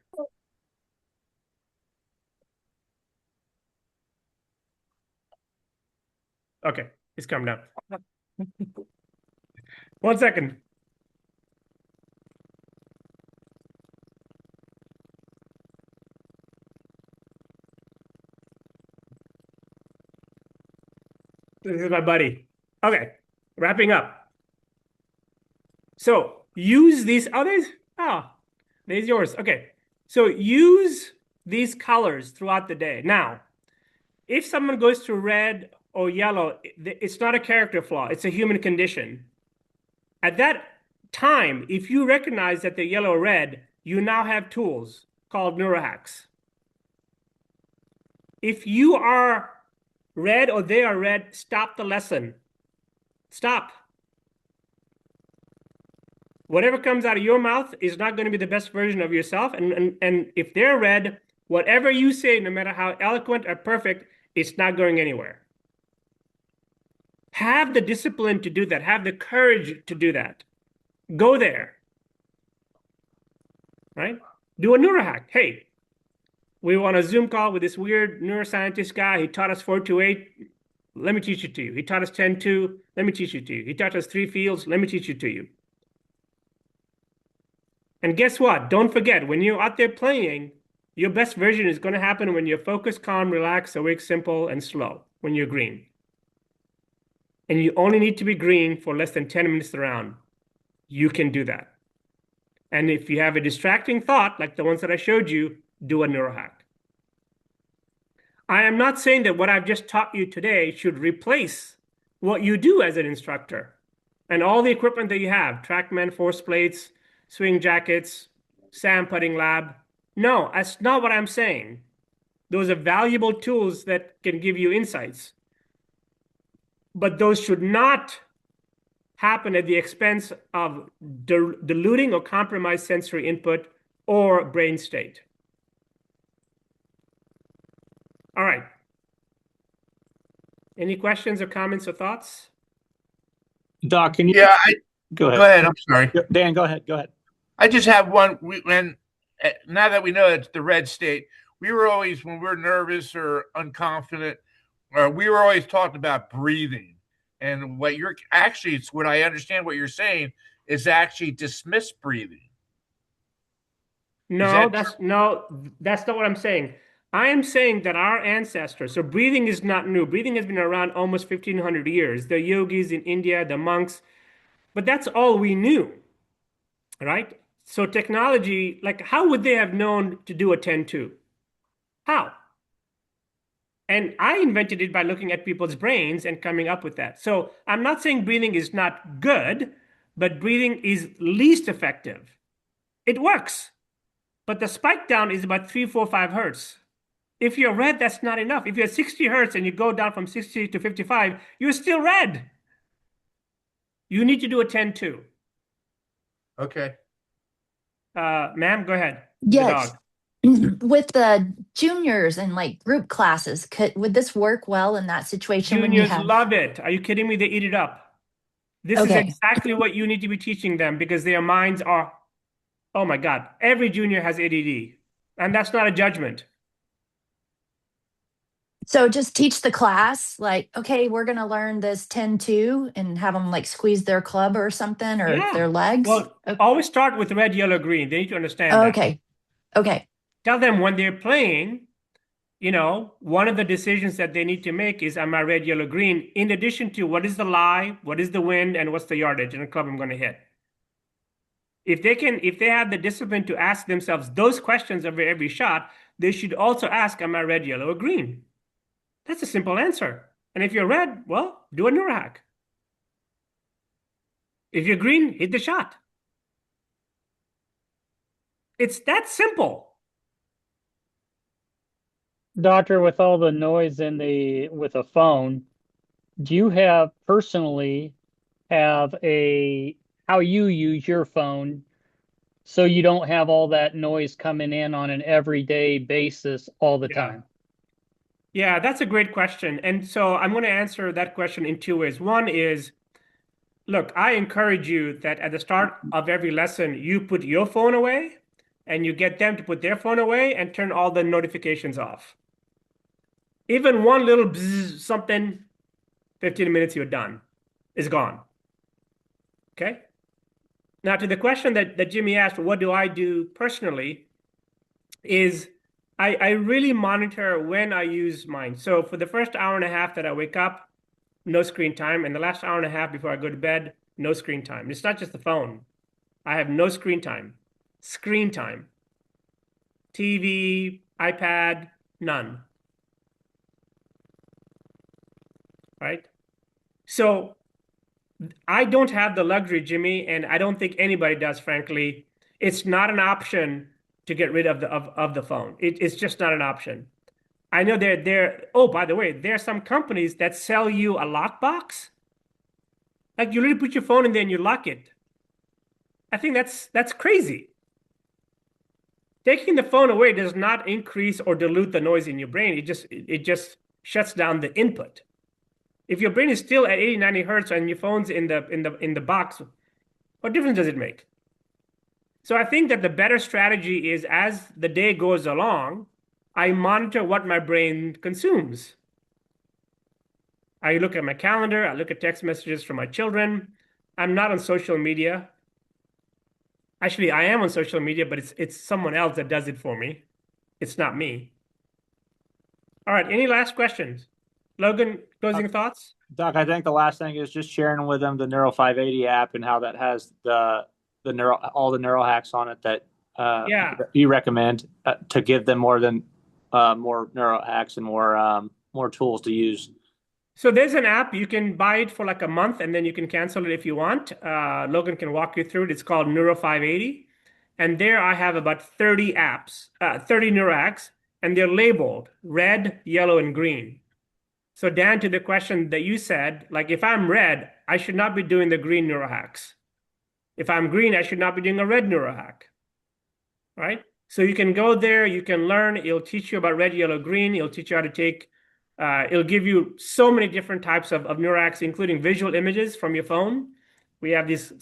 Okay, it's coming down. 1 second. This is my buddy. Okay, wrapping up. So use these others. Ah, there's yours. Okay, so use these colors throughout the day. Now, if someone goes to red or yellow, it's not a character flaw. It's a human condition. At that time, if you recognize that they're yellow or red, you now have tools called neurohacks. If you are red or they are red, stop the lesson. Stop. Whatever comes out of your mouth is not going to be the best version of yourself. And if they're red, whatever you say, no matter how eloquent or perfect, it's not going anywhere. Have the discipline to do that. Have the courage to do that. Go there. Right? Do a neurohack. Hey, we want a Zoom call with this weird neuroscientist guy. He taught us 428. Let me teach it to you. He taught us 10-2. Let me teach it to you. He taught us 3 fields. Let me teach it to you. And guess what? Don't forget, when you're out there playing, your best version is going to happen when you're focused, calm, relaxed, awake, simple, and slow, when you're green. And you only need to be green for less than 10 minutes around. You can do that. And if you have a distracting thought, like the ones that I showed you, do a neurohack. I am not saying that what I've just taught you today should replace what you do as an instructor and all the equipment that you have, TrackMan, force plates, swing jackets, SAM putting lab. No, that's not what I'm saying. Those are valuable tools that can give you insights. But those should not happen at the expense of diluting or compromised sensory input or brain state. All right. Any questions or comments or thoughts? Doc, can you? Yeah, Go ahead. go ahead. I'm sorry. Dan, go ahead. Go ahead. I just have one. Now that we know it's the red state, we were always, when we're nervous or unconfident, we were always talking about breathing. And what you're actually, it's what I understand what you're saying is actually dismiss breathing. No, that's not what I'm saying. I am saying that our ancestors, so breathing is not new. Breathing has been around almost 1,500 years. The yogis in India, the monks, but that's all we knew, right? So technology, like how would they have known to do a 10-2? How? And I invented it by looking at people's brains and coming up with that. So I'm not saying breathing is not good, but breathing is least effective. It works, but the spike down is about 3, 4, 5 hertz. If you're red, that's not enough. If you're 60 hertz and you go down from 60 to 55, you're still red. You need to do a 10-2. Okay. Ma'am, go ahead. Yes. with the juniors and like group classes, would this work well in that situation when you Juniors have? love it. Are you kidding me? They eat it up. This is Okay. exactly what you need to be teaching them because their minds are, oh my God, every junior has ADD. And that's not a judgment. So just teach the class, like, okay, we're going to learn this 10-2 and have them like squeeze their club or something or Yeah. their legs. Well, always start with red, yellow, green. They need to understand that. Okay. Okay. Tell them when they're playing, one of the decisions that they need to make is, am I red, yellow, green? In addition to what is the lie, what is the wind, and what's the yardage in the club I'm going to hit. If they have the discipline to ask themselves those questions over every shot, they should also ask, am I red, yellow, or green? That's a simple answer. And if you're red, well, do a neurohack. If you're green, hit the shot. It's that simple. Doctor, with all the noise with a phone, do you have personally have how you use your phone so you don't have all that noise coming in on an everyday basis all the Yeah. time? Yeah, that's a great question. And so I'm going to answer that question in two ways. One is, look, I encourage you that at the start of every lesson, you put your phone away and you get them to put their phone away and turn all the notifications off. Even one little bzz, something, 15 minutes, you're done. It's gone. Okay? Now, to the question that Jimmy asked, what do I do personally, is I really monitor when I use mine. So for the first hour and a half that I wake up, no screen time. And the last hour and a half before I go to bed, no screen time. It's not just the phone. I have no screen time. Screen time. TV, iPad, none. Right? So I don't have the luxury, Jimmy, and I don't think anybody does, frankly. It's not an option to get rid of the phone. It's just not an option. I know oh, by the way, there are some companies that sell you a lockbox. Like you really put your phone in there and you lock it. I think that's crazy. Taking the phone away does not increase or dilute the noise in your brain. It just shuts down the input. If your brain is still at 80, 90 hertz and your phone's in the box, what difference does it make? So I think that the better strategy is as the day goes along, I monitor what my brain consumes. I look at my calendar, I look at text messages from my children. I'm not on social media. Actually, I am on social media, but it's someone else that does it for me. It's not me. All right, any last questions? Logan, closing thoughts? Doc, I think the last thing is just sharing with them the Neuro 580 app and how that has all the neural hacks on it that Yeah. you recommend to give them more neural hacks and more tools to use. So there's an app, you can buy it for like a month and then you can cancel it if you want. Logan can walk you through it. It's called Neuro 580. And there I have about 30 apps, 30 neuro hacks, and they're labeled red, yellow, and green. So Dan, to the question that you said, like if I'm red, I should not be doing the green neuro hacks. If I'm green, I should not be doing a red neuro hack. Right? So you can go there, you can learn, it'll teach you about red, yellow, green, it'll teach you how to take it'll give you so many different types of neurals, including visual images from your phone. We have these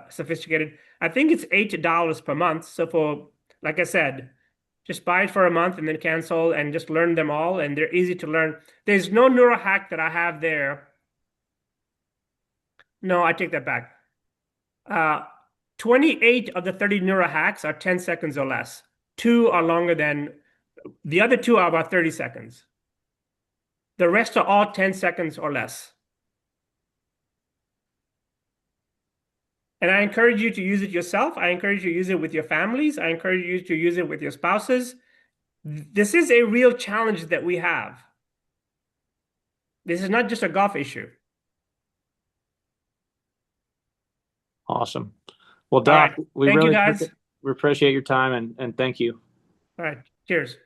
sophisticated, I think it's $8 per month. So like I said, just buy it for a month and then cancel and just learn them all. And they're easy to learn. There's no neural hack that I have there. No, I take that back. 28 of the 30 neural hacks are 10 seconds or less. Two are longer than, the other two are about 30 seconds. The rest are all 10 seconds or less. And I encourage you to use it yourself. I encourage you to use it with your families. I encourage you to use it with your spouses. This is a real challenge that we have. This is not just a golf issue. Awesome. Well, Doc, right. we Thank really you guys. we appreciate your time and thank you. All right. Cheers.